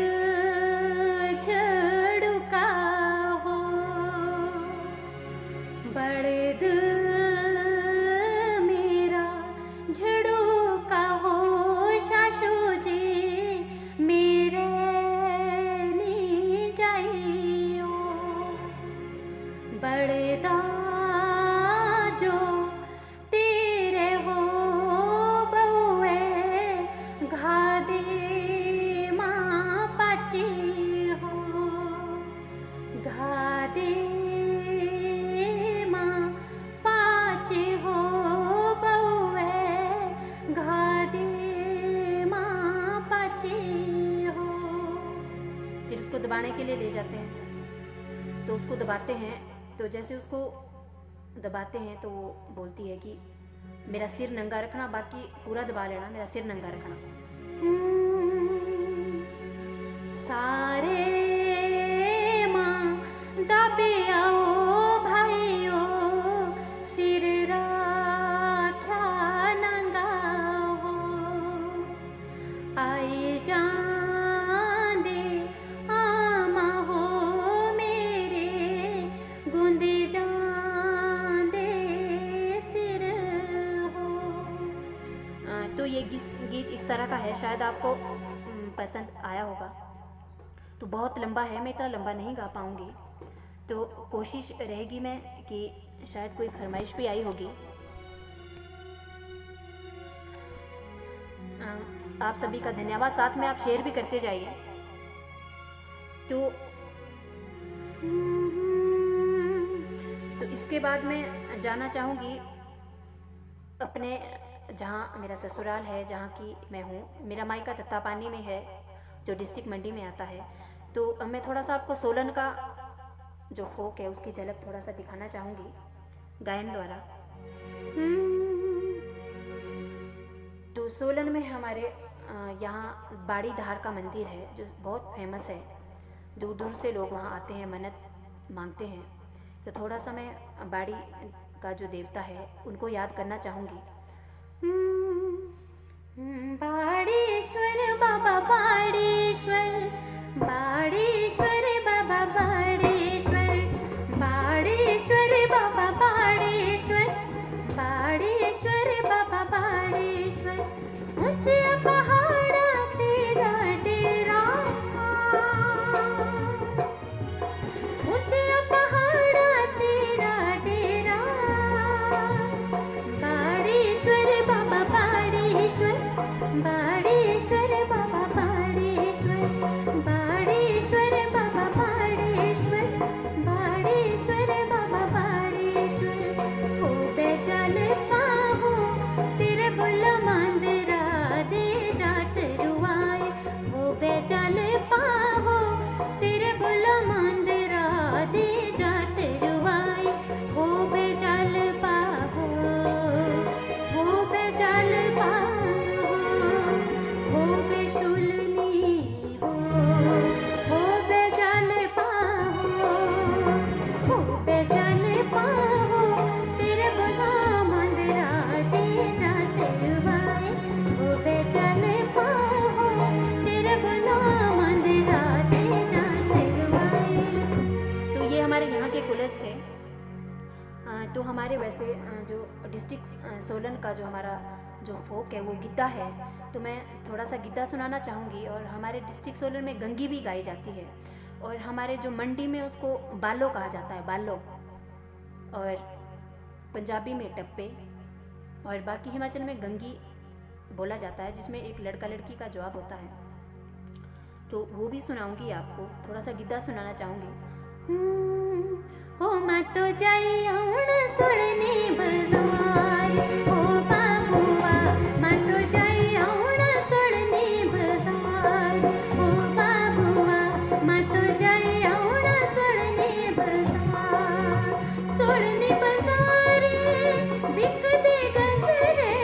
झड़का हो, बड़द मेरा झड़का हो सासू जी, मेरे नी जाइयो, बड़दा जो दबाने के लिए ले जाते हैं। तो उसको दबाते हैं, तो जैसे उसको दबाते हैं तो वो बोलती है कि मेरा सिर नंगा रखना, बाकी पूरा दबा लेना, मेरा सिर नंगा रखना। सारे माँ दबे आओ भाइयों, सिर राख्या नंगा हो, आए जांदे आमा हो मेरे, गुंदे जांदे सिर हो। तो ये गीत इस तरह का है, शायद आपको पसंद आया होगा। तो बहुत लंबा है, मैं इतना लंबा नहीं गा पाऊँगी, तो कोशिश रहेगी मैं कि शायद कोई फरमाइश भी आई होगी। आप सभी का धन्यवाद, साथ में आप शेयर भी करते जाइए। तो इसके बाद मैं जाना चाहूँगी अपने जहाँ मेरा ससुराल है, जहाँ की मैं हूँ। मेरा मायका तत्तापानी में है, जो डिस्ट्रिक्ट मंडी में आता है। तो अब मैं थोड़ा सा आपको सोलन का जो फोक है उसकी झलक थोड़ा सा दिखाना चाहूँगी गायन द्वारा। तो सोलन में हमारे यहाँ बाड़ी धार का मंदिर है जो बहुत फेमस है, दूर दूर से लोग वहाँ आते हैं, मन्नत मांगते हैं। तो थोड़ा सा मैं बाड़ी का जो देवता है उनको याद करना चाहूँगी। बाड़ेश्वर बाबा बाड़ेश्वर, बाड़ेश्वर बाबा बाड़ेश्वर, बाड़ेश्वर बाबा बाड़ेश्वर, बाड़ेश्वर बाबा बाड़ेश्वर, ऊंचे पहाड़ा तेरा डेरा, ऊंचे पहाड़ा तेरा डेरा, बाड़ेश्वर बाबा बाड़ेश्वर, बाड़ेश्वर बाबा बाड़ेश्वर, बाड़ेश्वर बाबा बाड़ेश्वर, बाड़ेश्वर बाबा बाड़ेश्वर, हो बेचल पाहो तेरे बुल मंदिरा दे जात रुआए, हो बेचल पाहो तेरे बुल मंदिरा दे जात रुआए, हो बेचल पाहो, हो बेचल पाहो, हो बेशुलनी हो बेचल पाहो, हो बेचल पाहो तेरे बुला मंदिरा दे जाते रुआए, हो बेचल पाहो तेरे बुला मंदिरा दे जाते रुआए। तो ये हमारे यहाँ के कुलश थे। तो हमारे वैसे जो डिस्ट्रिक्ट सोलन का जो हमारा जो फोक है वो गिद्दा है, तो मैं थोड़ा सा गिद्दा सुनाना चाहूँगी। और हमारे डिस्ट्रिक्ट सोलन में गंगी भी गाई जाती है, और हमारे जो मंडी में उसको बालो कहा जाता है, बालो, और पंजाबी में टप्पे, और बाकी हिमाचल में गंगी बोला जाता है, जिसमें एक लड़का लड़की का जवाब होता है। तो वो भी सुनाऊंगी आपको, थोड़ा सा गिद्दा सुनाना चाहूँगी। हो मत जाई आउण सुरनी बाजार, हो बाबुआ मत जाई आउण सुरनी बाजार, हो बाबुआ मत जाई आउण सुरनी बाजार, सुरनी बाजारे बिकदे गजरे,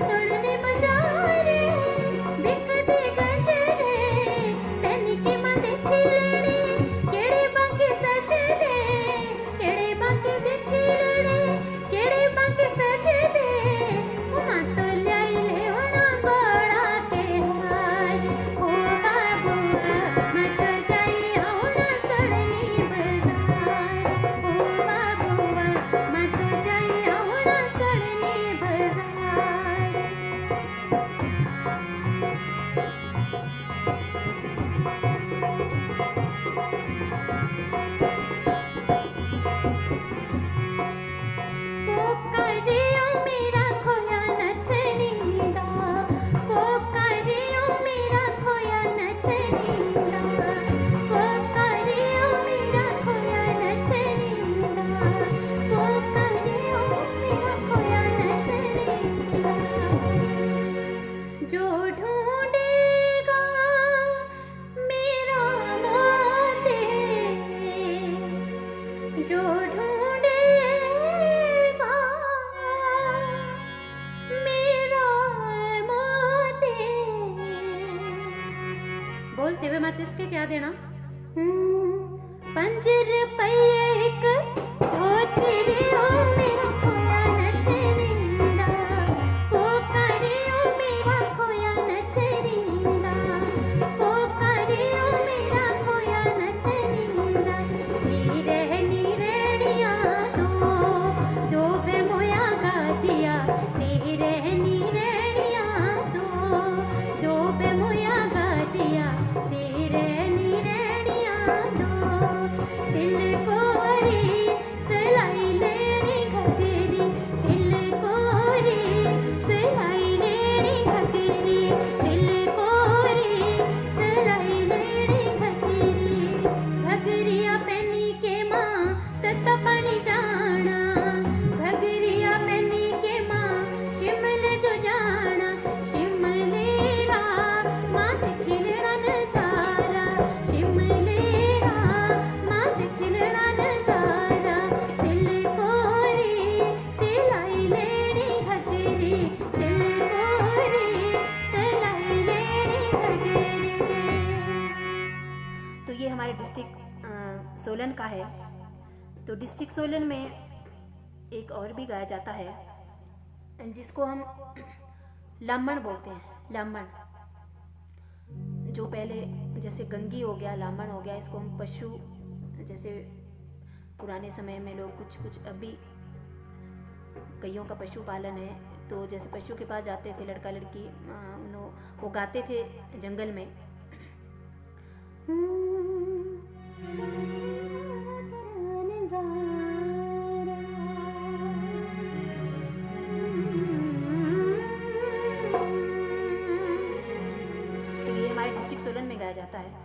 सुरनी बाजारे बिकदे गजरे, पैनी की मां देखी लेनी केड़े बाकी सजदे, केड़े बाकी देखी लेनी केड़े इसके क्या देना? पंज रुपये एक धोती रे ओ मेरा खोया नथरींदा, ओ करे ओ मेरा खोया नथरींदा, ओ करे ओ मेरा खोया नथरींदा। नीरे नीरेड़िया दो बे मोया गा दिया, नीरे नीरेड़िया दो बे मोया गा दिया, तेरे नीरेड़िया दो। सिलकोरी सिलाई लेनी घगरी, सिलकोरी सिलाई लेनी घगरी, सिलकोरी सिलाई लेनी घगरी। घगरिया पहनी के माँ तत्ता पानी जाना, घगरिया पहनी के माँ शिमले जो जाना, शिमलेरा मात खिलड़ा नजारा, शिमलेरा मात खिलड़ा नजारा। सिलकोरी सिलाई लेनी घगरी, सिलकोरी सिलाई लेनी घगरी। तो ये हमारे डिस्ट्रिक्ट सोलन का है। तो डिस्ट्रिक्ट सोलन में एक और भी गाया जाता है जिसको हम लामण बोलते हैं। लामण जो पहले जैसे गंगी हो गया, लामण हो गया, इसको हम पशु, जैसे पुराने समय में लोग कुछ अभी कईयों का पशुपालन है, तो जैसे पशु के पास जाते थे लड़का लड़की, वो गाते थे जंगल में। तो ये हमारे डिस्ट्रिक्ट सोलन में गाया जाता है।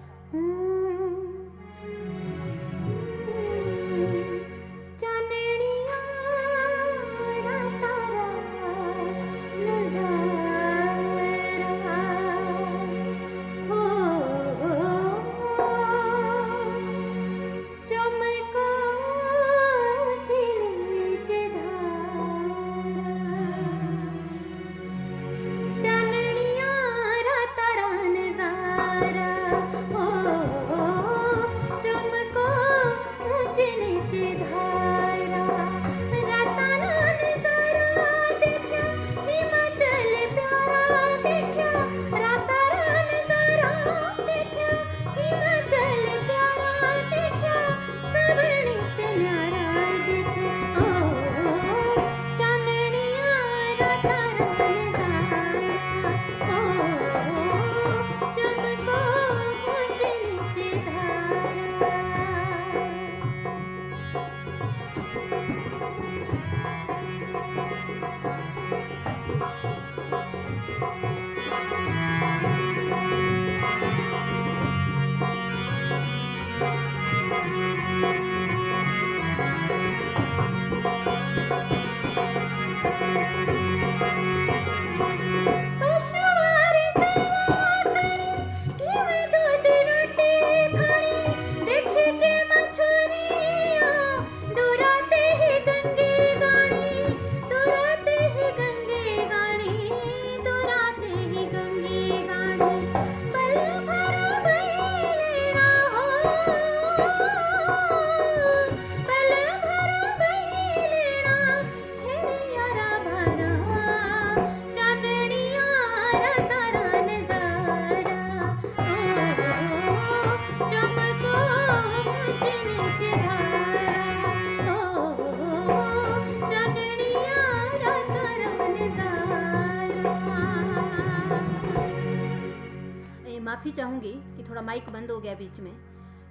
माफ़ी चाहूँगी कि थोड़ा माइक बंद हो गया बीच में।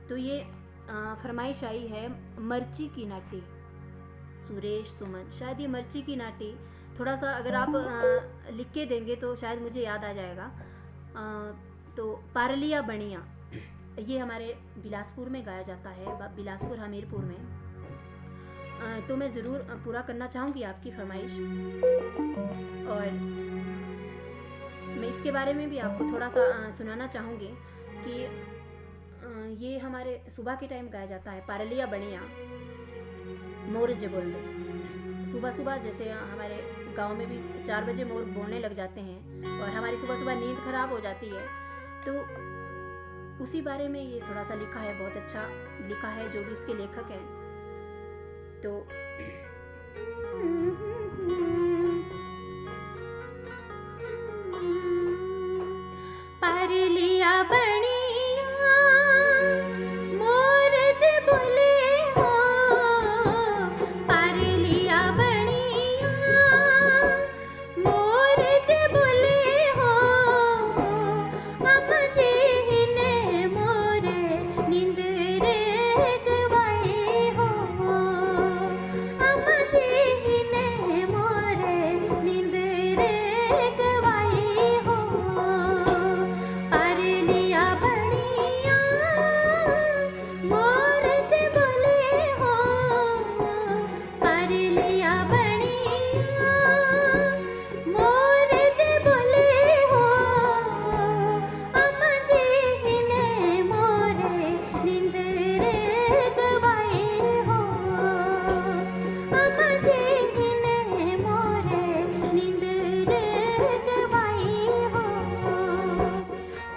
तो ये फरमाइश आई है मर्ची की नाटी, सुरेश सुमन। शायद ये मर्ची की नाटी थोड़ा सा अगर आप लिख के देंगे तो शायद मुझे याद आ जाएगा। तो पारलिया बनिया, ये हमारे बिलासपुर में गाया जाता है, बिलासपुर हमीरपुर में। तो मैं ज़रूर पूरा करना चाहूँगी आपकी फरमाइश, और मैं इसके बारे में भी आपको थोड़ा सा सुनाना चाहूँगी कि ये हमारे सुबह के टाइम गाया जाता है। पारलिया बनिया मोर जे बोल दे। सुबह सुबह जैसे हमारे गांव में भी 4 बजे मोर बोलने लग जाते हैं और हमारी सुबह सुबह नींद खराब हो जाती है, तो उसी बारे में ये थोड़ा सा लिखा है, बहुत अच्छा लिखा है जो भी इसके लेखक हैं। तो परलिया बनिया मोर जे बोले हो, परलिया बनिया मोर जे बोले हो, हम जे ने मोरे नींद रे गवाए हो, हम जे ने मोरे नींद रे गवाए हो। परलिया बनिया मोर जे बोले हो, परलिया बनिया मोर जे बोले हो, हम जे ने मोरे नींद रे गवाए हो, हम जे ने मोरे नींद रे गवाए हो।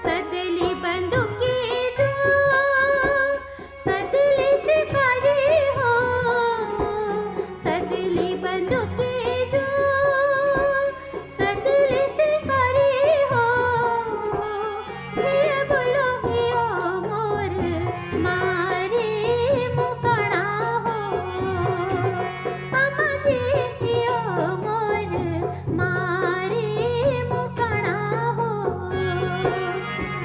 सदली बंदूकी जो सदली शिकारी हो, सदली बंदूकी जो सदली शिकारी हो, ये बोलो हियो मोर मारी मुकड़ा हो, हम जी हियो मोर मारी मुकड़ा हो।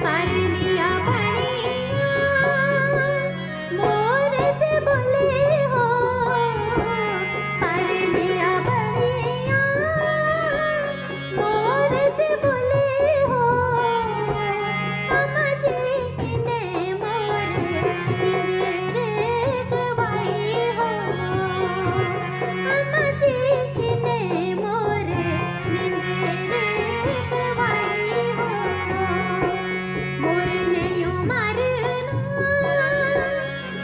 परलिया बनिया मोर जे बोले हो, परलिया बनिया मोर जे बोले हो, हम जे ने मोरे नींद रे गवाए हो, हम जे ने मोरे नींद रे गवाए हो। मोरने यू मारना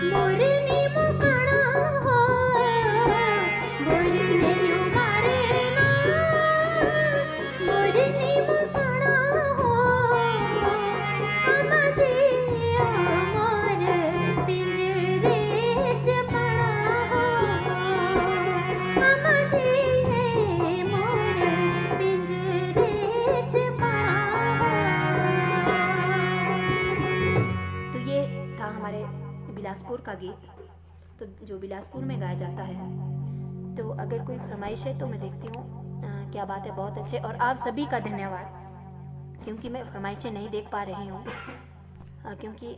मोरनी मुकड़ा हो, मोरने यू मारना मोरनी मुकड़ा हो, हम जिया मोर पिंजरे च पड़ा हो, हम जिए मोर पिंजरे च पड़ा हो। तो ये था हमारे बिलासपुर का गीत, तो जो बिलासपुर में गाया जाता है। तो अगर कोई फरमाइश है तो मैं देखती हूँ। क्या बात है, बहुत अच्छे। और आप सभी का धन्यवाद, क्योंकि मैं फरमाइशें नहीं देख पा रही हूँ, क्योंकि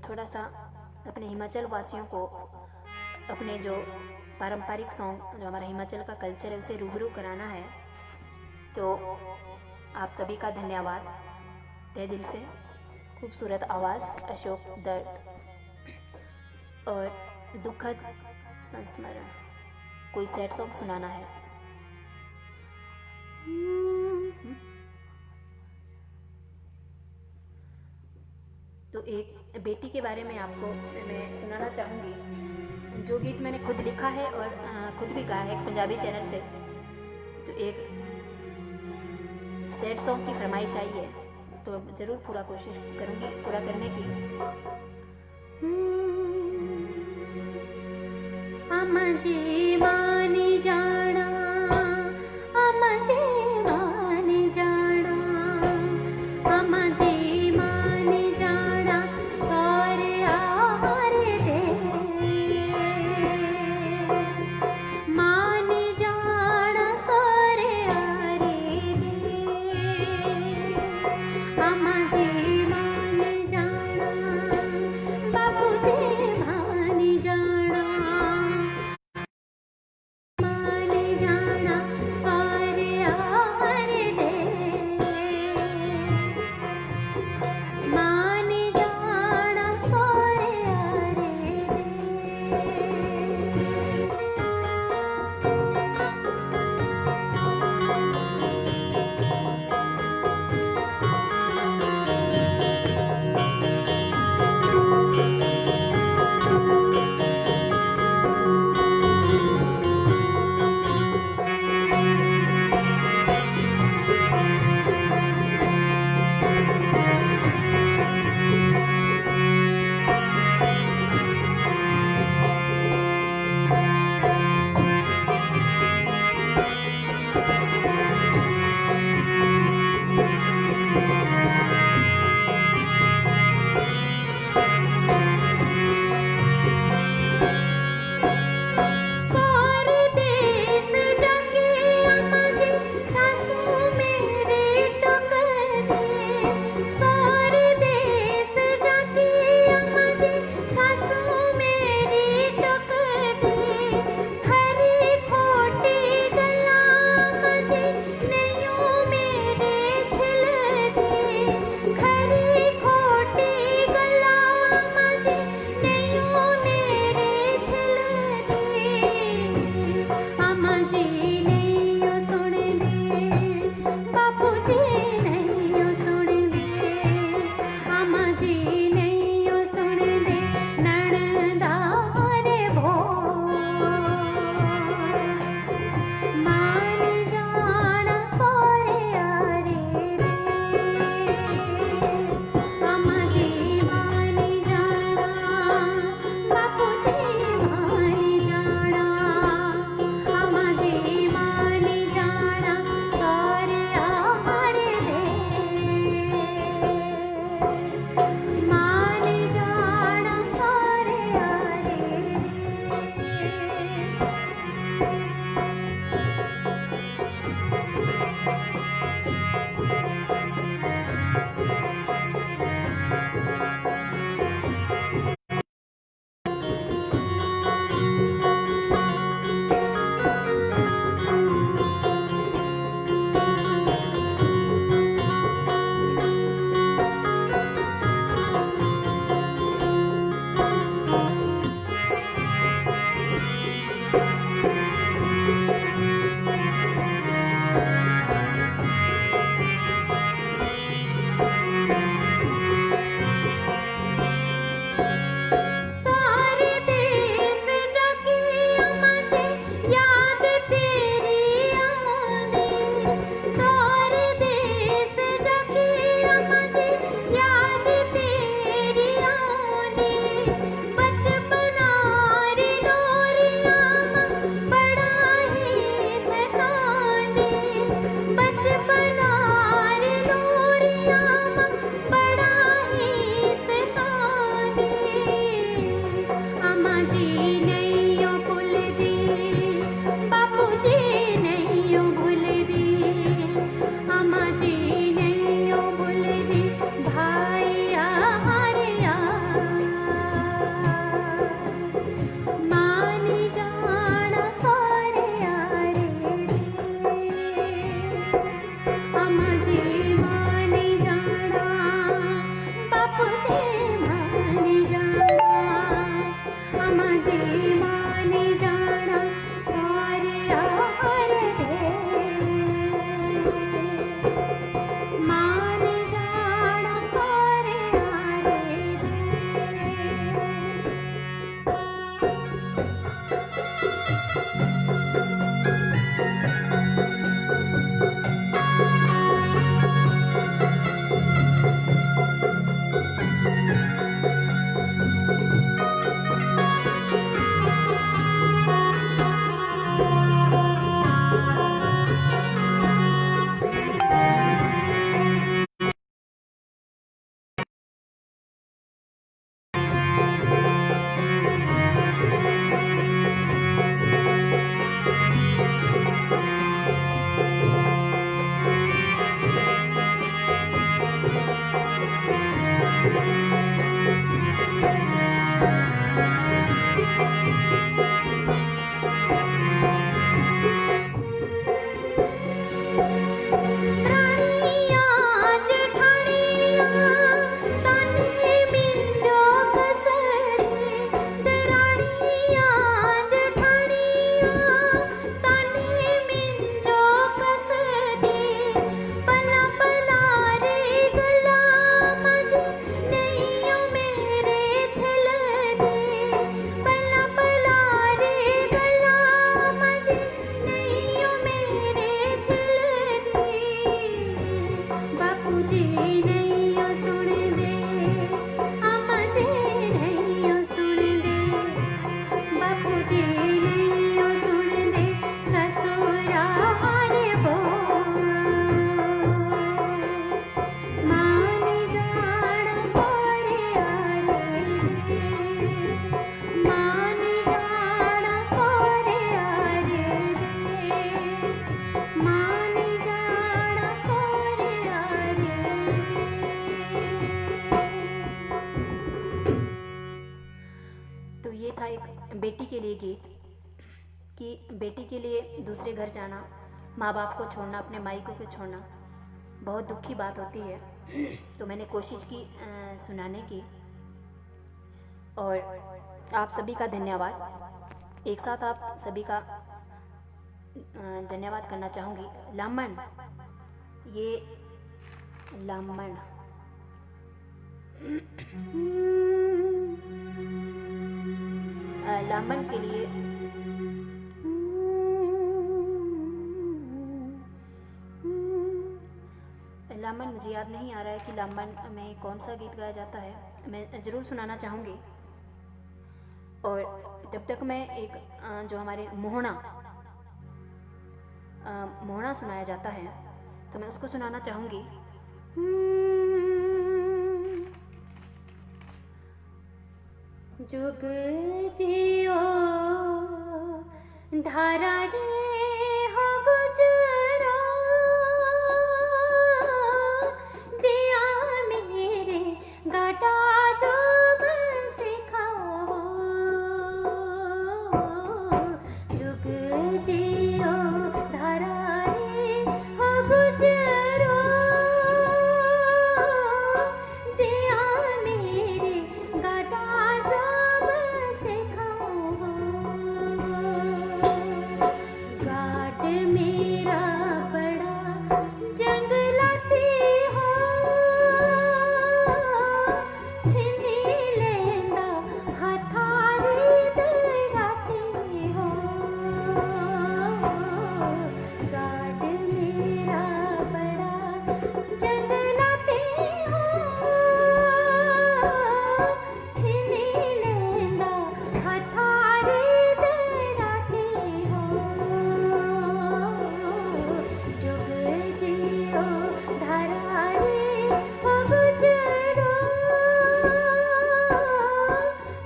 थोड़ा सा अपने हिमाचल वासियों को अपने जो पारंपरिक सॉन्ग, जो हमारा हिमाचल का कल्चर है, उसे रूबरू कराना है। तो आप सभी का धन्यवाद तहे दिल से। खूबसूरत आवाज़ अशोक दत्त और दुखद संस्मरण। कोई सैड सॉन्ग सुनाना है? तो एक बेटी के बारे में आपको मैं सुनाना चाहूँगी, जो गीत मैंने खुद लिखा है और खुद भी गाया है एक पंजाबी चैनल से। तो एक सैड सॉन्ग की फरमाइश आई है, तो ज़रूर पूरा कोशिश करूँगी पूरा करने की। हम जी मानी जाना, हम जी मानी जाना, हम जी मानी जाना, सारे आरे दे मानी जाना, सारे आरे दे, हम जी मानी जाना, बाबू जी मानी जाना। था एक बेटी के लिए गीत कि बेटी के लिए दूसरे घर जाना, माँ बाप को छोड़ना, अपने मायकों को छोड़ना बहुत दुख की बात होती है। तो मैंने कोशिश की सुनाने की, और आप सभी का धन्यवाद। एक साथ आप सभी का धन्यवाद करना चाहूँगी। लामण, ये लामण लामण के लिए लामण मुझे याद नहीं आ रहा है कि लामण में कौन सा गीत गाया जाता है, मैं ज़रूर सुनाना चाहूँगी। और तब तक मैं एक जो हमारे मोहना सुनाया जाता है तो मैं उसको सुनाना चाहूँगी। जुग जियो धारा रे हो गुजरो, दिया मेरे गाटा जो बन सिखाओ। जुग जियो धारा रे हो गुजरो, दिया मेरे गाटा जो बन सिखाओ। गाट मेरा बड़ा जंगलाती हो, छिनी लेंदा हथारी दराती हो। गाट मेरा बड़ा जंगलाती हो, छिनी लेंदा हथारी दराती हो। जुग जियो धारा रे हो गुजरो,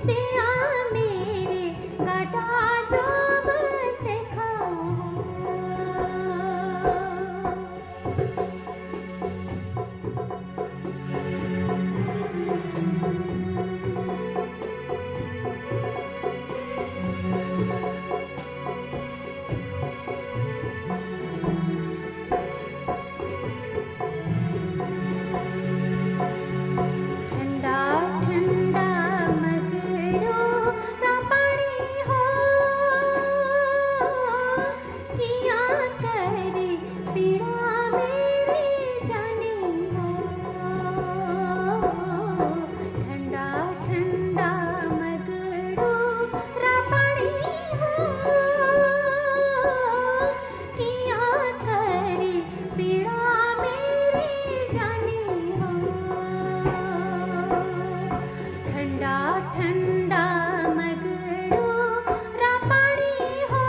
दिया मेरे गाटा जो बन सिखाओ। ठंडा ठंडा मगड़ो ना पानी हो, किया करे पीड़ा मेरी जानी हो। ठंडा ठंडा मगड़ो ना पानी हो, किया करे पीड़ा मेरी जानी हो। ठंडा ठंडा मगड़ो रा पानी हो,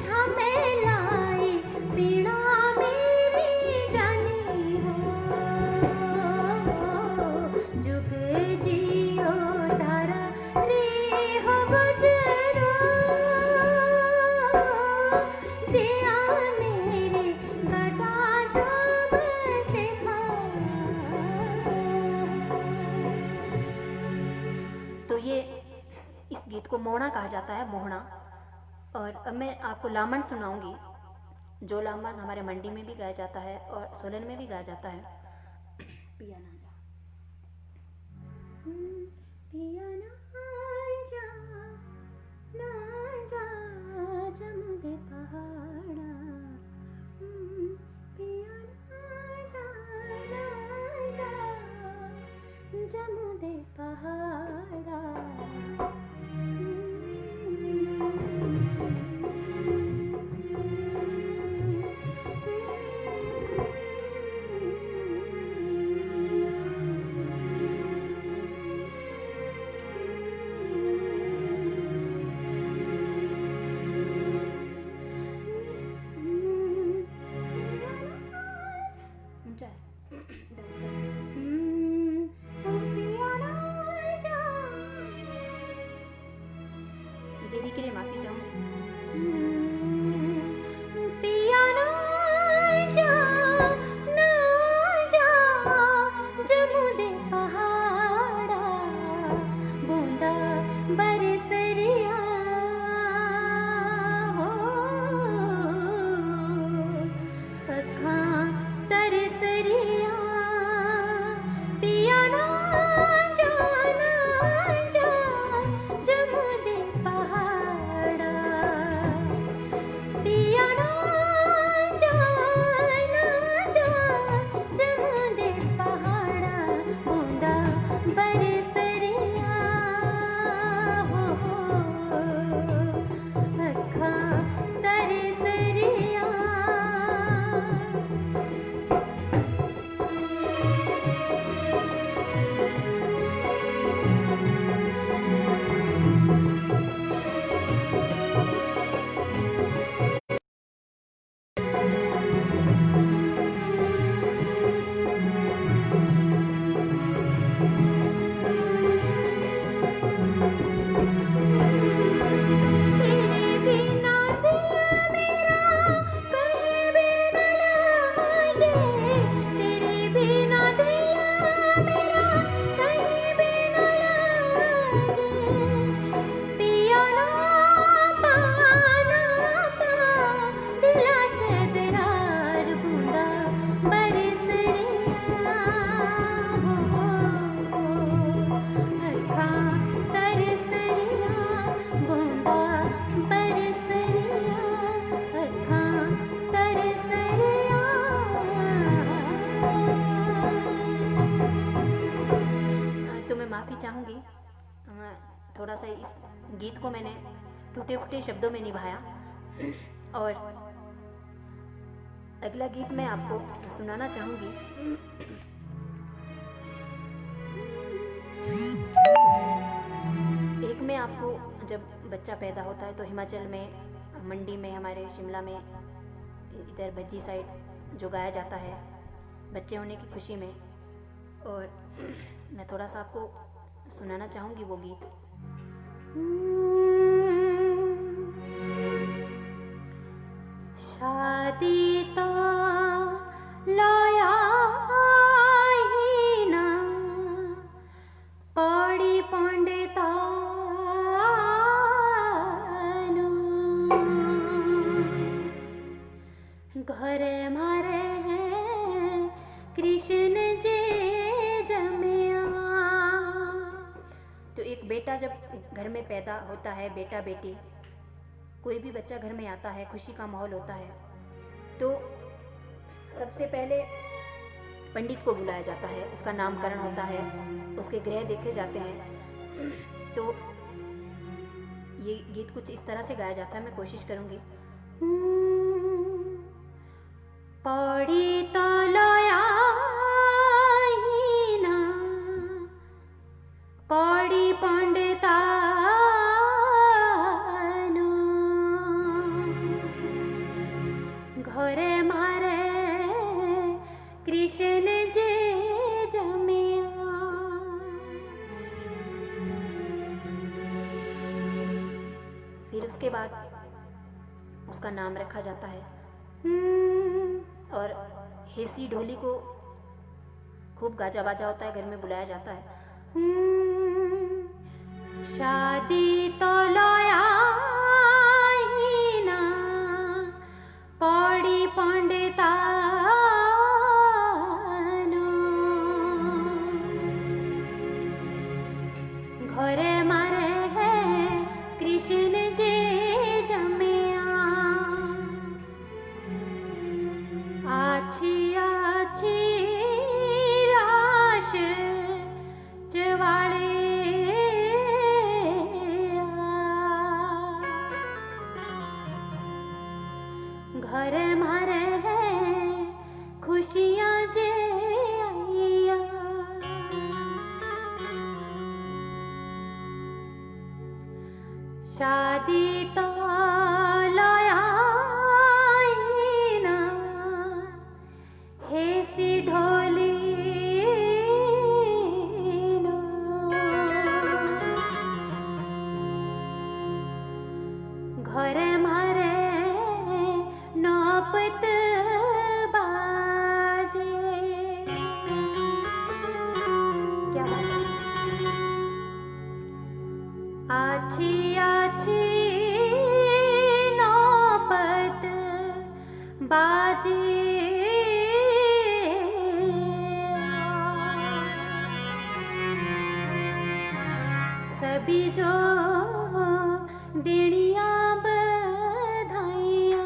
छामे लाई पीड़ा मेरी जानी हो। जुग जियो धारा रे हो गुजरो, दिया मेरे गाटा जो बन सिखाओ। तो ये इस गीत को मोहना कहा जाता है, मोहना। और अब मैं आपको लामण सुनाऊंगी, जो लामण हमारे मंडी में भी गाया जाता है और सोलन में भी गाया जाता है। पिया ना जा, पिया ना जा, ना जा जमुदे पहाड़ा। पिया ना जा, ना जा जमुदे पहाड़ा। ऊंचा है। पिया ना जा, बरसरिया हो अखा तरसरिया तेरे बिना दिल मेरा कहीं भी न लागे तेरे बिना दिल मेरा कहीं भी न लागे पिया ना पाना पा दिला चदरार बूंदा बरसरिया हो अखा तरसरिया बूंदा बरसरिया अखा तरसरिया तो मैं माफ़ी चाहूँगी, थोड़ा सा इस गीत को मैंने टूटे फूटे शब्दों में निभाया। और अगला गीत मैं आपको सुनाना चाहूँगी। एक में आपको, जब बच्चा पैदा होता है तो हिमाचल में, मंडी में, हमारे शिमला में, इधर भज्जी साइड जो गाया जाता है बच्चे होने की खुशी में, और मैं थोड़ा सा आपको सुनाना चाहूँगी वो गीत। शादी तो लाया ही ना पड़ी पंडिता घरे मारे हैं कृष्ण जी जमिया। तो एक बेटा जब घर में पैदा होता है, बेटा बेटी, कोई भी बच्चा घर में आता है, खुशी का माहौल होता है, तो सबसे पहले पंडित को बुलाया जाता है, उसका नामकरण होता है, उसके ग्रह देखे जाते हैं। तो ये गीत कुछ इस तरह से गाया जाता है, मैं कोशिश करूँगी। पौड़ी तो लोया ही ना पौड़ी पंडिता घरे मारे कृष्ण जी जमिया। फिर उसके बाद उसका नाम रखा जाता है, और हेसी ढोली को खूब गाजा बाजा होता है, घर में बुलाया जाता है। शादी तो लोया ही ना पौड़ी पंडिता घरे मारे है कृष्ण जी जमिया। आछी आछी राश चवाड़े घर मारे है खुशियाँ जे आइया। शादी तो लाया ही ना हेसी ढोली नो घर मारे नौपत बाजे। क्या बात है? आछी आछी नौपत बाजे सभी जो देड़िया बधाइया।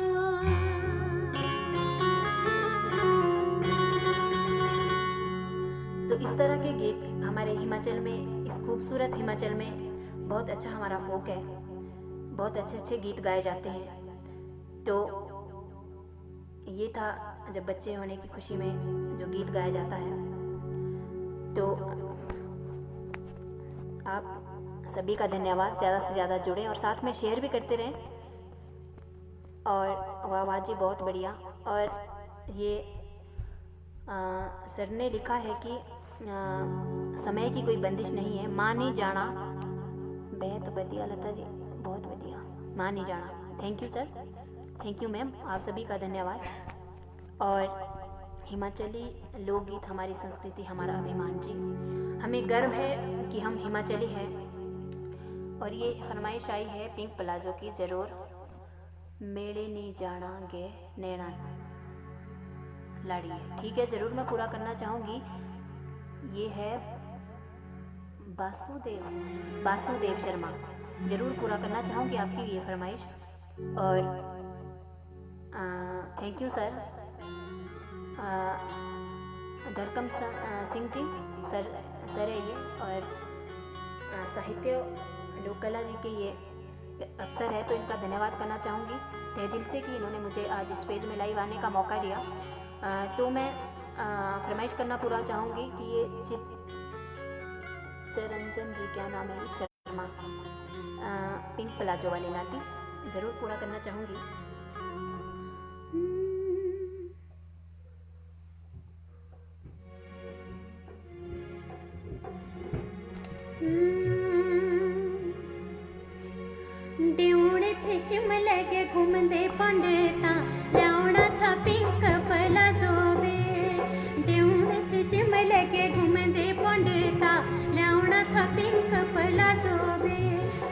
तो इस तरह के गीत हमारे हमारे हिमाचल में, इस खूबसूरत हिमाचल में बहुत अच्छा हमारा फोक है, बहुत अच्छे अच्छे गीत गाए जाते हैं। तो ये था जब बच्चे होने की खुशी में जो गीत गाया जाता है। तो आप सभी का धन्यवाद, ज़्यादा से ज़्यादा जुड़ें और साथ में शेयर भी करते रहें। और वाह जी बहुत बढ़िया। और ये सर ने लिखा है कि समय की कोई बंदिश नहीं है, माँ नहीं जाना। बेहद बढ़िया लता जी, बहुत बढ़िया, माँ नहीं जाना। Thank you sir, thank you ma'am, आप सभी का धन्यवाद। और हिमाचली लोकगीत हमारी संस्कृति, हमारा अभिमान जी, हमें गर्व है कि हम हिमाचली हैं। और ये फरमाइश आई है पिंक प्लाजो की, ज़रूर मेले नहीं जाना गे नैना लाड़ी है। ठीक है, ज़रूर मैं पूरा करना चाहूँगी। ये है वासुदेव शर्मा, ज़रूर पूरा करना चाहूँगी आपकी ये फरमाइश। और thank you sir, Dharkam Singh ji sir है ये। और साहित्य लोक कला जी के ये अवसर है, तो इनका धन्यवाद करना चाहूँगी तहे दिल से कि इन्होंने मुझे आज इस पेज में लाइव आने का मौका दिया। तो मैं फरमाइश करना पूरा चाहूँगी कि ये चित्तरंजन जी, क्या नाम है, शर्मा, पिंक प्लाजो वाली नाटी, ज़रूर पूरा करना चाहूँगी। देउड़े थे शिमले के घूमदे पंडिता, लाउड़ा था पिंक प्लाजो वे। देउड़े थे शिमले के घूमदे पंडिता, लाउड़ा था पिंक प्लाजो वे।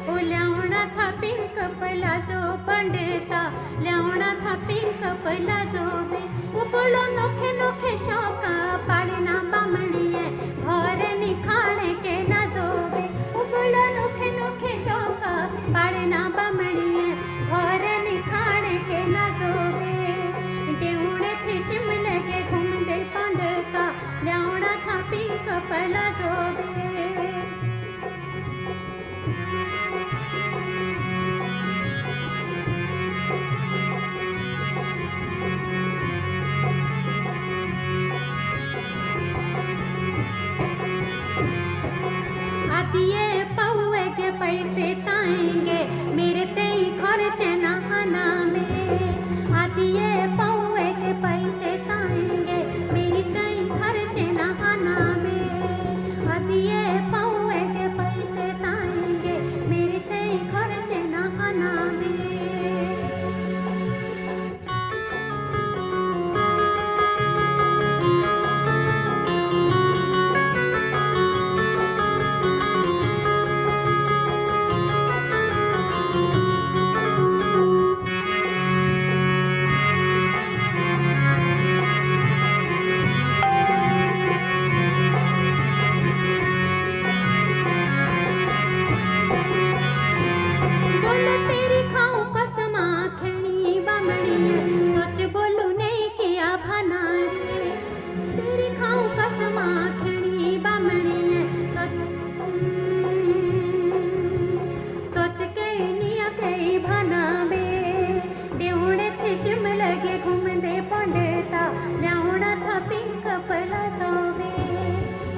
ओ लाउड़ा था पिंक प्लाजो पंडिता, लाउड़ा था पिंक प्लाजो वे। वो बोलो नोखे नोखे शौका पाड़ना बामणिए, घर निखाणे के ना जोवे। वो बोलो नोखे नोखे शौका पाड़ना बामणिए, घर निखाणे के ना जोवे। देउड़े थे शिमले के घूमदे पंडिता, लाउड़ा था पिंक प्लाजो वे। आतिए पौए के पैसे ताएंगे, मेरे तेई खर्च ना आना में। आतिए पौए के पैसे ताएंगे, मेरी तेई खर्च ना आना में। आतिए पौए के पैसे ताएंगे, मेरी तेई खर्च ना आना में। बोलो तेरी खाऊं कसम आखनी बामणी, सच बोलू नहीं किया भाना रे। तेरी खाऊं कसम आखनी बामणी, सोच के निया कई भाना बे। देउड़े थे शिमले के घूमदे पंडिता, लाउड़ा था पिंक प्लाजो वे।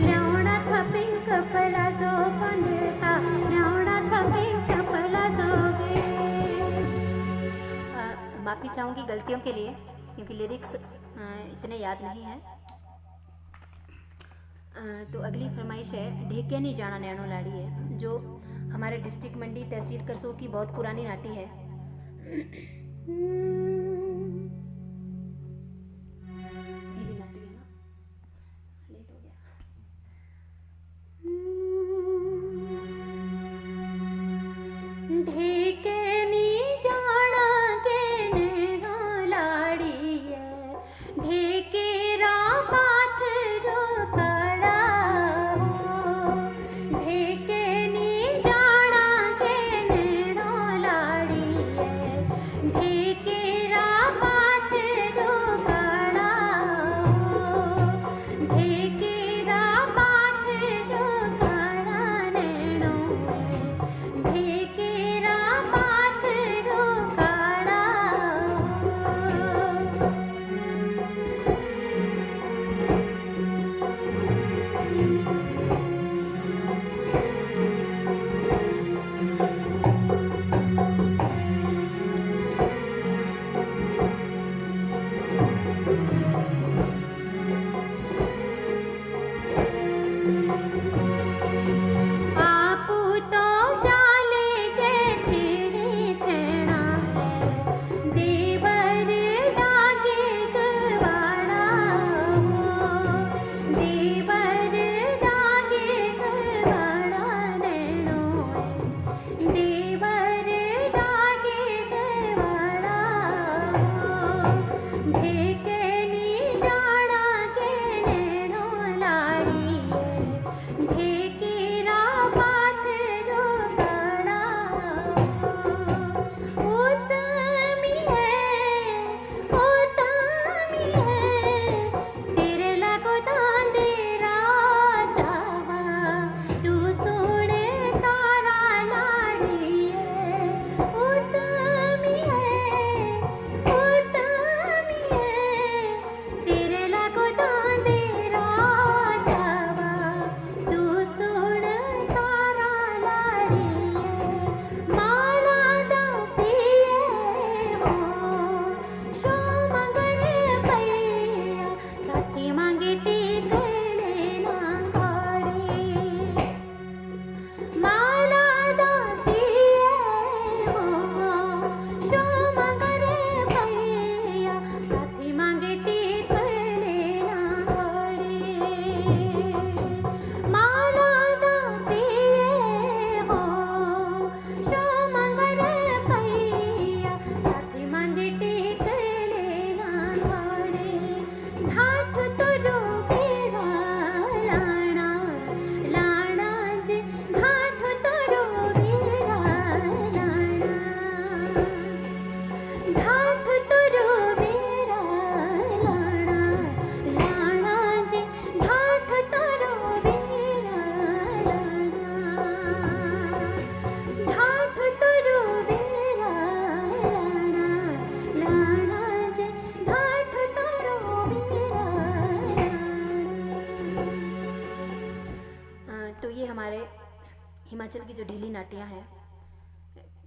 लाउड़ा था पिंक प्लाजो पंडिता, लाउड़ा था पिंक प्लाजो वे। माफ़ी चाहूँगी गलतियों के लिए, क्योंकि लिरिक्स इतने याद नहीं हैं। तो अगली फरमाइश है ढेके नहीं जाना नैनो लाड़ी है, जो हमारे डिस्ट्रिक्ट मंडी तहसील करसों की बहुत पुरानी नाटी है। धीरे नाटी है ना, लेट हो गया। ढेके नी जाना के नैनो लाड़ी है, ढेके रा बात रो कड़ा हो। ढेके नी जाना के नैनो लाड़ी है, ढेके रा तो ये हमारे हिमाचल की जो ढीली नाटियाँ हैं।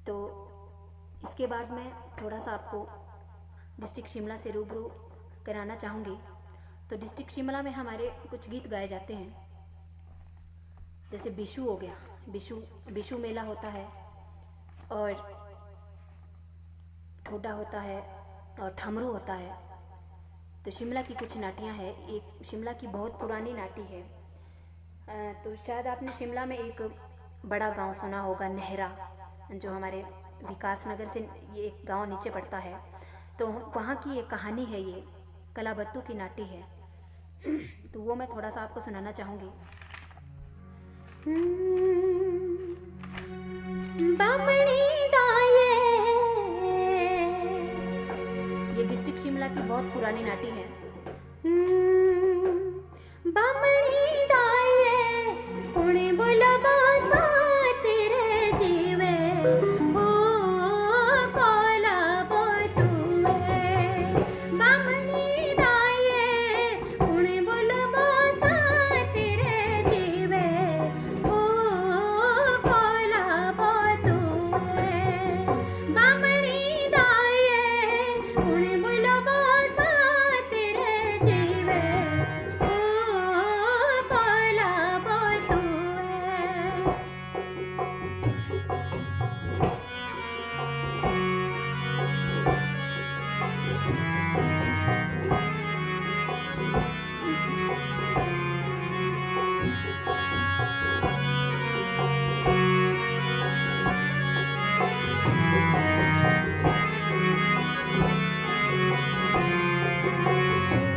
तो इसके बाद मैं थोड़ा सा आपको डिस्ट्रिक्ट शिमला से रूबरू कराना चाहूँगी। तो डिस्ट्रिक्ट शिमला में हमारे कुछ गीत गाए जाते हैं, जैसे बिशु हो गया, बिशु मेला होता है, और ठोडा होता है, और ठमरू होता है। तो शिमला की कुछ नाटियाँ हैं। एक शिमला की बहुत पुरानी नाटी है। तो शायद आपने शिमला में एक बड़ा गांव सुना होगा, नेहरा, जो हमारे विकास नगर से ये एक गांव नीचे पड़ता है। तो वहाँ की एक कहानी है, ये कलाबत्तू की नाटी है। तो वो मैं थोड़ा सा आपको सुनाना चाहूँगी। बामणी दाये, ये डिस्ट्रिक्ट शिमला की बहुत पुरानी नाटी है। बामणी दाये पुणे बोला बासा तेरे जीवे हो कोला बोतुए। बामणी दाये पुणे बोला बासा तेरे जीवे हो कोला बोतुए। बामणी दाये पुणे बोला बासा तेरे जीवे हो कोला बोतुए।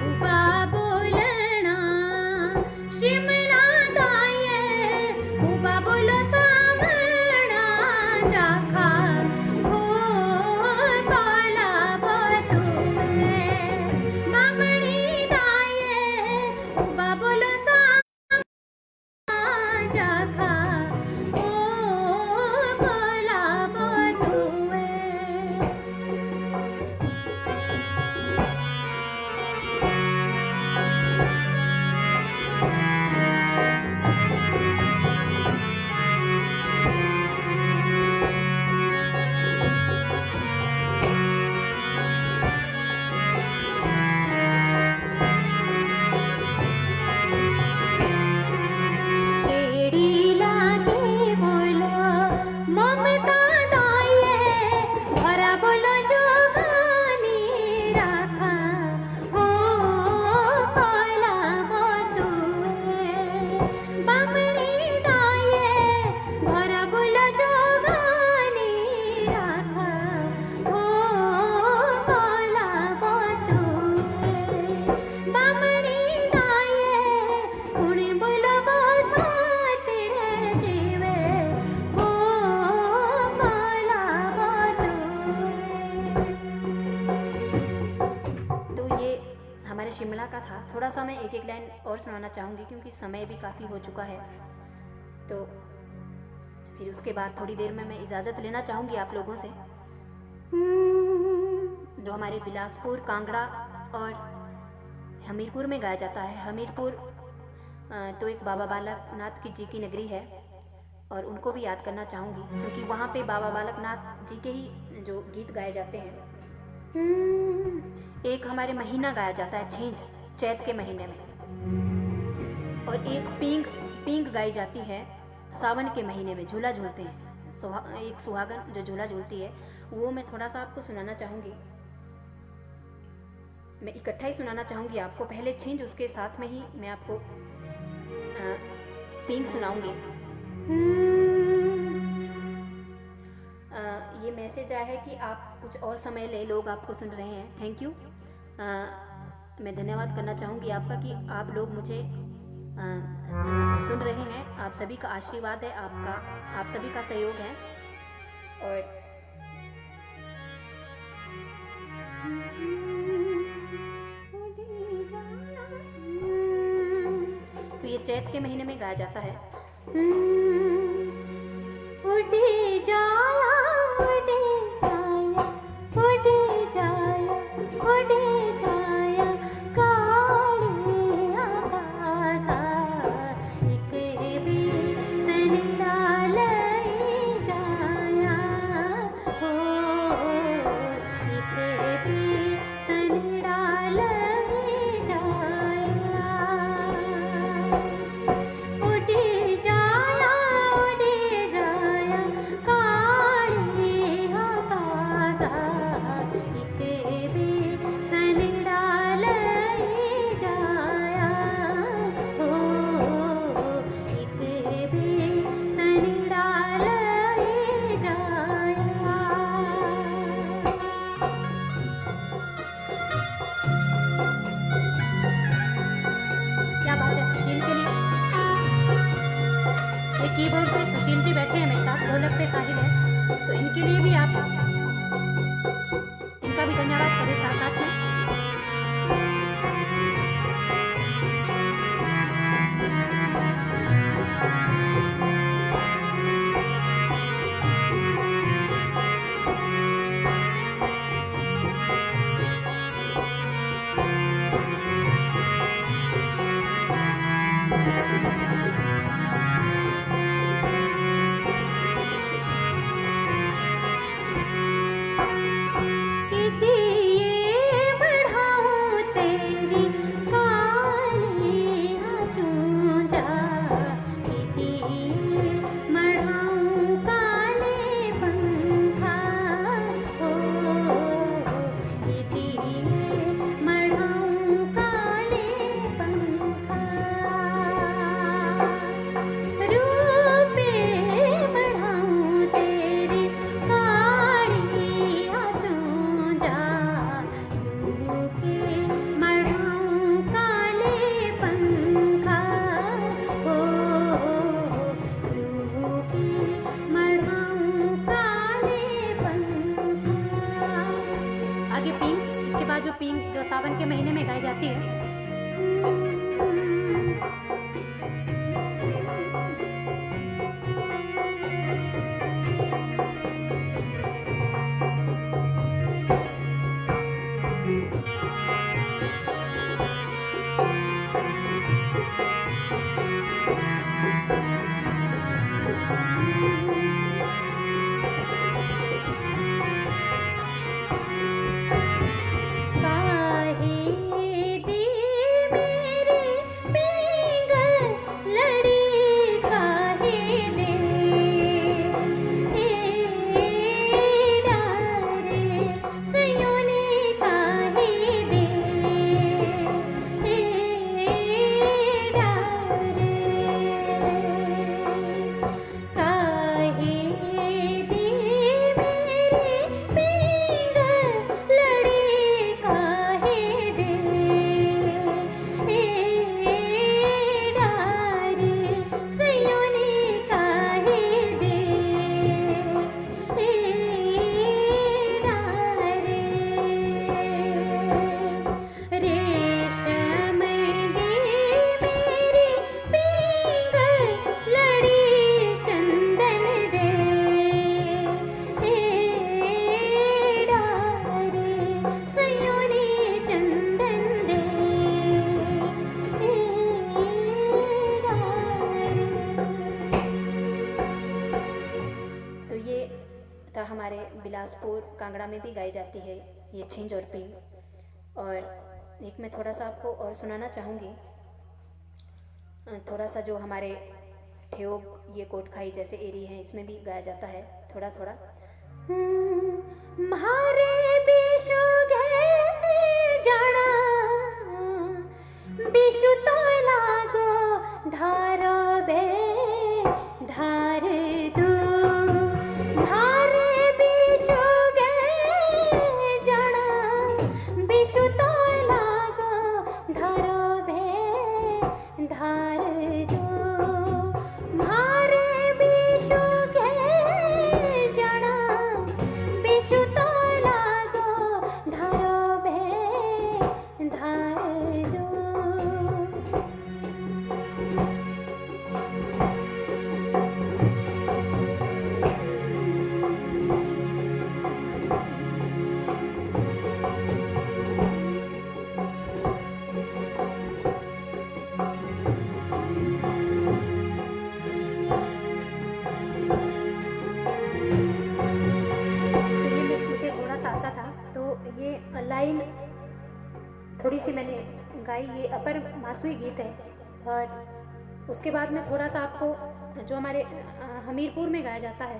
उबा बोलना शिमला दाये, उबा बोलो सामना जाखा हो कोला बोतुए। बामणी दाये उबा बोलो सामना जाखा हो कोला बोतुए। केड़ी लागे बोलो ममता दाये, भरा बोलो जोगानी राखा हो कोला बोतुए। बामणी दाये भरा बोलो जोगानी राखा हो कोला बोतुए। बामणी दाये पुणे बोलो बासा तेरे जीवे हो कोला बोतुए। तो ये हमारे शिमला का था। थोड़ा सा मैं एक एक लाइन और सुनाना चाहूँगी, क्योंकि समय भी काफ़ी हो चुका है। तो फिर उसके बाद थोड़ी देर में मैं इजाज़त लेना चाहूँगी आप लोगों से। जो हमारे बिलासपुर, कांगड़ा और हमीरपुर में गाया जाता है। हमीरपुर तो एक बाबा बालकनाथ की जी की नगरी है, और उनको भी याद करना चाहूँगी, क्योंकि वहाँ पे बाबा बालकनाथ जी के ही जो गीत गाए जाते हैं। एक हमारे महीना गाया जाता है, छींज, चैत के महीने में, और एक पींग गाई जाती है सावन के महीने में, झूला झूलते हैं। एक सुहागन जो झूला झूलती है, वो मैं थोड़ा सा आपको सुनाना चाहूँगी। मैं इकट्ठा ही सुनाना चाहूँगी आपको। पहले छींज, उसके साथ में ही मैं आपको पींग सुनाऊँगी। ये मैसेज आया है कि आप कुछ और समय ले, लोग आपको सुन रहे हैं। Thank you. मैं धन्यवाद करना चाहूँगी आपका कि आप लोग मुझे सुन रहे हैं। आप सभी का आशीर्वाद है, आप सभी का सहयोग है। और तो ये चैत के महीने में गाया जाता है। उड़े जाया उड़े जाया उड़े जाया उड़े जाया काले आगा एक भी पे सुशील जी बैठे हैं मेरे साथ, ढोलक पे साहिल है, तो इनके लिए भी आप इनका भी धन्यवाद करें साथ साथ में। कि दिए बढ़ाऊं तेरी कालियाँ चूंजा, कि दिए बढ़ाऊं काले पंखा हो, कि दिए बढ़ाऊं काले पंखा, रूपे बढ़ाऊं तेरी कालियाँ चूंजा, रूपे बढ़ाऊं काले पंखा हो, रूपे बढ़ाऊं काले पंखा। आगे पींग, इसके बाद जो पींग जो सावन के महीने में गाई जाती है, काहे दी मेरी पींग लड़ी, काहे दे डारे सयोने, काहे दे डारे, काहे दी मेरी पींग लड़ी, काहे दे डारे सयोने, काहे दे डारे, रेशम दी मेरी पींग लड़ी, चंदन दे डारे सयोने, चंदन दे डारे। तो ये था हमारे बिलासपुर कांगड़ा में भी गाई जाती है ये छिंज और पींग। और एक मैं थोड़ा सा आपको और सुनाना चाहूँगी, थोड़ा सा जो हमारे ठेयोग ये कोटखाई जैसे एरी हैं इसमें भी गाया जाता है थोड़ा थोड़ा। म्हारे बिशु गए जाना, बिशु तो लागो धारो बे धार दू, म्हारे बिशु गए जाना, बिशु तो लागो धारो बे धार दू, म्हारे बिशु गए जाना, बिशु तो लागो धारो बे धार दू। मुझे थोड़ा सा आता था, तो ये लाइन थोड़ी सी मैंने गाई, ये अपर मासूई गीत है। और उसके बाद में थोड़ा सा आपको जो हमारे हमीरपुर में गाया जाता है,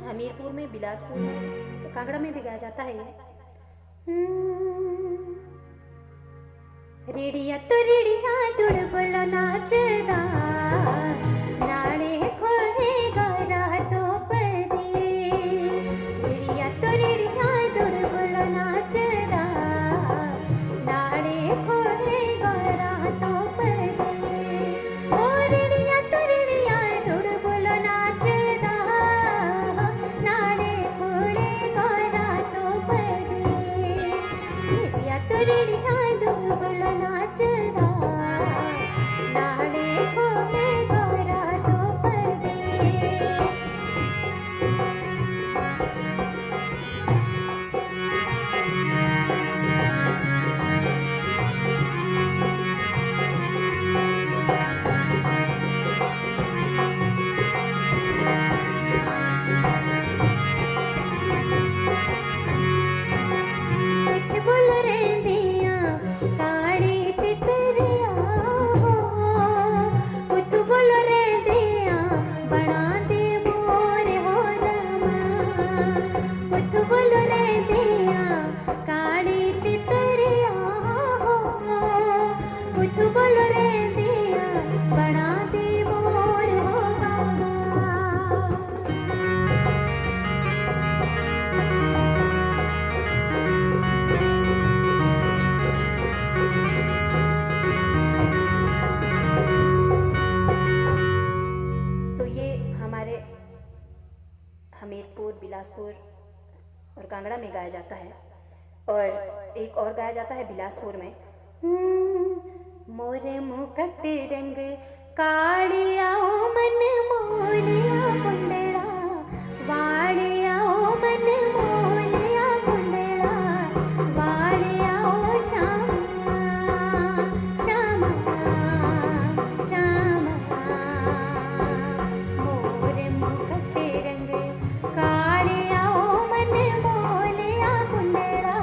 हमीरपुर में, बिलासपुर में, तो कांगड़ा में भी गाया जाता है ये। रेडिया तो रेडिया दुर्बल नाचदा, नाड़े खोले गरा तो पदे, रेडिया तो रेडिया दुर्बल नाचदा, नाड़े खोले गरा तो पदे, ओ रेडिया तो रेडिया हमीरपुर, बिलासपुर और कांगड़ा में गाया जाता है। और एक और गाया जाता है बिलासपुर में। मोरे मुकट रंग कालिया मन मोलिया कुंडड़ा, वाड़िया मन मोलिया कुंडड़ा, वाड़िया श्यामा श्यामा श्यामा। मोरे मुकट रंग कालिया मन मोलिया कुंडड़ा,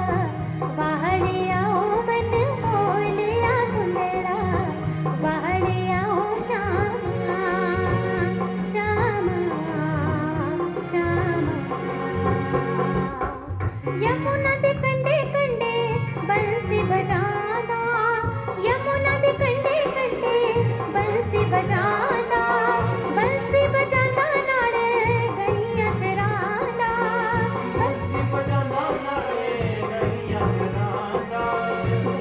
वाड़िया मन मोलिया कुंडड़ा, वाड़िया श्यामा श्यामा श्यामा। यमुना दे कंडे कंडे बंसी बजाना, यमुना दे कंडे कंडे बंसी बजाना, बंसी बजाना नाड़े गैया चराना, बंसी बजाना नाड़े गैया चराना,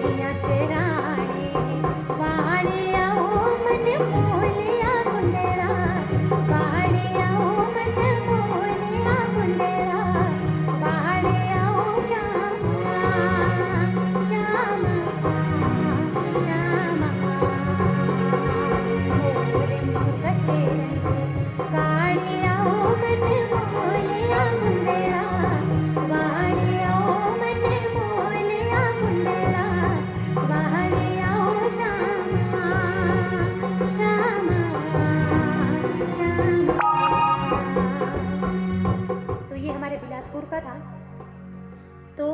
गैया चराने वाड़िया मन मोलिया कुंडड़ा, वाड़िया मन मोलिया कुंडड़ा, वाड़िया श्यामा श्यामा श्यामा। मोरे मुकट रंग कालिया मन मोलिया कुंडड़ा, वाड़िया मन मोलिया कुंडड़ा, वाड़िया श्यामा श्यामा श्यामा। तो ये हमारे बिलासपुर का था। तो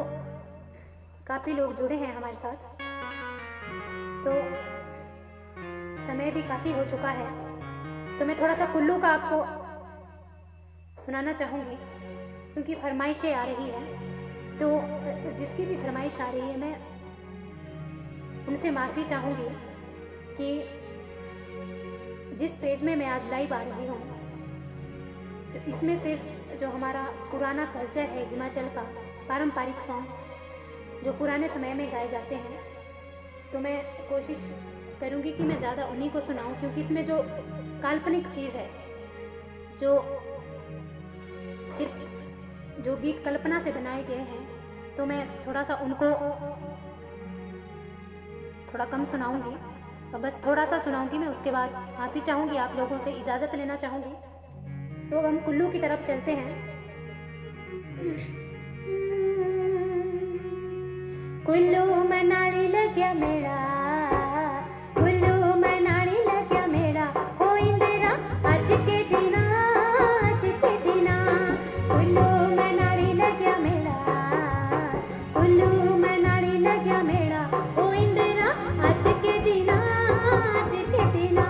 काफ़ी लोग जुड़े हैं हमारे साथ, तो समय भी काफ़ी हो चुका है, तो मैं थोड़ा सा कुल्लू का आपको सुनाना चाहूँगी क्योंकि फरमाइशें आ रही है। तो जिसकी भी फरमाइश आ रही है मैं उनसे माफ़ी चाहूँगी कि जिस पेज में मैं आज लाइव आ रही हूँ तो इसमें सिर्फ जो हमारा पुराना कल्चर है हिमाचल का, पारंपरिक सॉन्ग जो पुराने समय में गाए जाते हैं, तो मैं कोशिश करूँगी कि मैं ज़्यादा उन्हीं को सुनाऊँ क्योंकि इसमें जो काल्पनिक चीज़ है, जो सिर्फ जो गीत कल्पना से बनाए गए हैं, तो मैं थोड़ा सा उनको थोड़ा कम सुनाऊँगी और बस थोड़ा सा सुनाऊँगी मैं। उसके बाद माफ़ी चाहूँगी, आप लोगों से इजाज़त लेना चाहूँगी। तो अब हम कुल्लू की तरफ चलते हैं। कुल्लू मनाली लग्या मेरा, कुल्लू मनाली लग्या मेरा, ओ इंदिरा अज के दिना, अज के दिना। कुल्लू मनाली लग्या मेरा, कुल्लू मनाली लग्या मेरा, ओ इंदिरा अज के दिना, अज के दिना।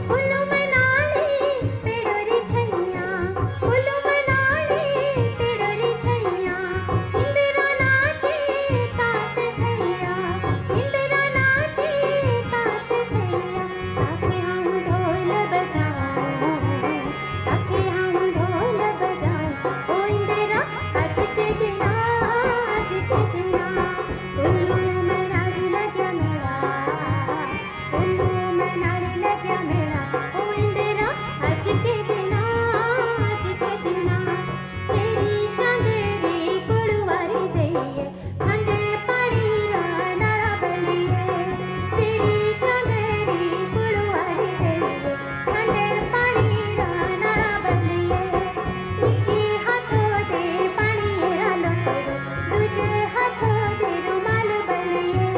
कुल्लू मनाली पेड़ोरी छैया, कुल्लू मनाली पेड़ोरी छैया, इंदिरा नाचे तात थैया, इंदिरा नाचे तात थैया। ताके हम ढोल बजाऊं, ताके हम ढोल बजाऊं, ओ इंदिरा आज के दिना, आज के दिना। कुल्लू मनाली लग्या मेरा, कुल्लू मनाली लग्या मेरा, ओ इंदिरा आज के दिना, आज के दिना। तेरी शांगेरी कुड़वारी देइए, ठंडे पानी रा नारा बलिए, तेरी शांगेरी कुड़वारी देइए, ठंडे पानी रा नारा बलिए। इकी हाथों दे पानी रा लोटड़ो, दूजे हाथों दे रुमाल बलिए,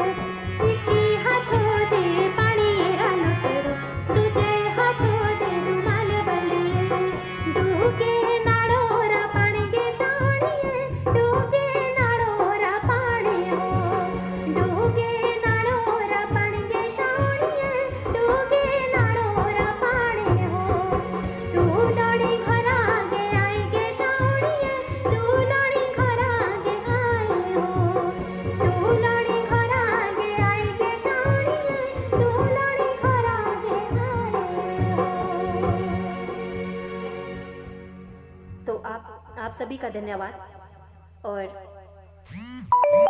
इकी हाथों दे पानी रा लोटड़ो, दूजे हाथों दे रुमाल बलिए। डूगे नाड़ोरा पानी गे शाणिए, डूगे नाड़ोरा पानी हो, डूगे नाड़ोरा पानी गे शाणिए, डूगे नाड़ोरा पानी हो। तू लड़ी घर आगे आई गे शाणिए, तू लड़ी घर आगे आई हो, तू लड़ी घर आगे आई गे शाणिए, तू लड़ी घर आगे आई हो। तो आप सभी का धन्यवाद और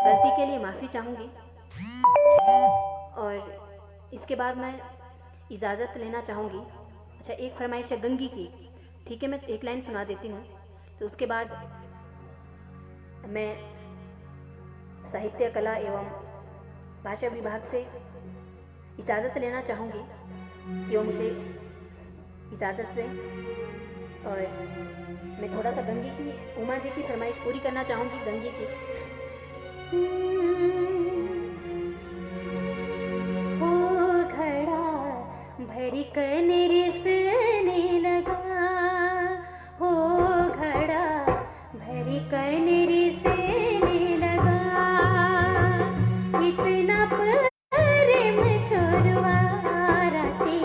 गलती के लिए माफ़ी चाहूँगी। और इसके बाद मैं इजाज़त लेना चाहूँगी। अच्छा, एक फरमाइश है गंगी की, ठीक है, मैं एक लाइन सुना देती हूँ। तो उसके बाद मैं साहित्य कला एवं भाषा विभाग से इजाज़त लेना चाहूँगी कि वो मुझे इजाज़त दें, और मैं थोड़ा सा गंगे की, उमा जी की फरमाइश पूरी करना चाहूँगी गंगे की। हो घड़ा भरी कनरिसने लगा, हो घड़ा भरी कनरिसने लगा, इतना प्रेम छोरवा राती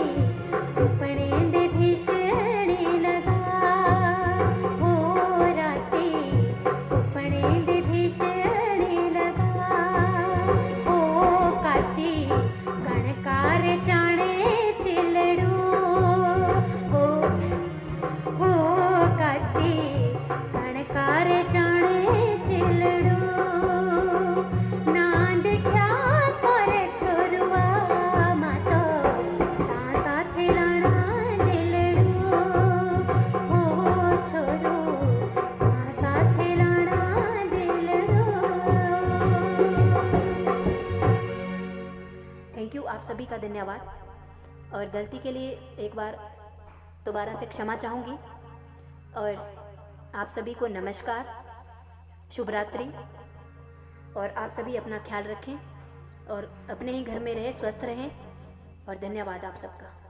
सुपने दे धिसणे लगा, हो राती सुपने दे धिसणे लगा, हो काची कणकार चाणे चिलड़ू, हो काची कणकार चाणे चिलड़ू, ना देख्या करे छोरवा मातो ता साथे लाणा दिलड़ू, हो छोरू ता साथे लाणा दिलड़ू। थैंक यू, आप सभी का धन्यवाद। और गलती के लिए एक बार दोबारा से क्षमा चाहूँगी, और आप सभी को नमस्कार, शुभ रात्रि, और आप सभी अपना ख्याल रखें और अपने ही घर में रहें, स्वस्थ रहें, और धन्यवाद आप सबका।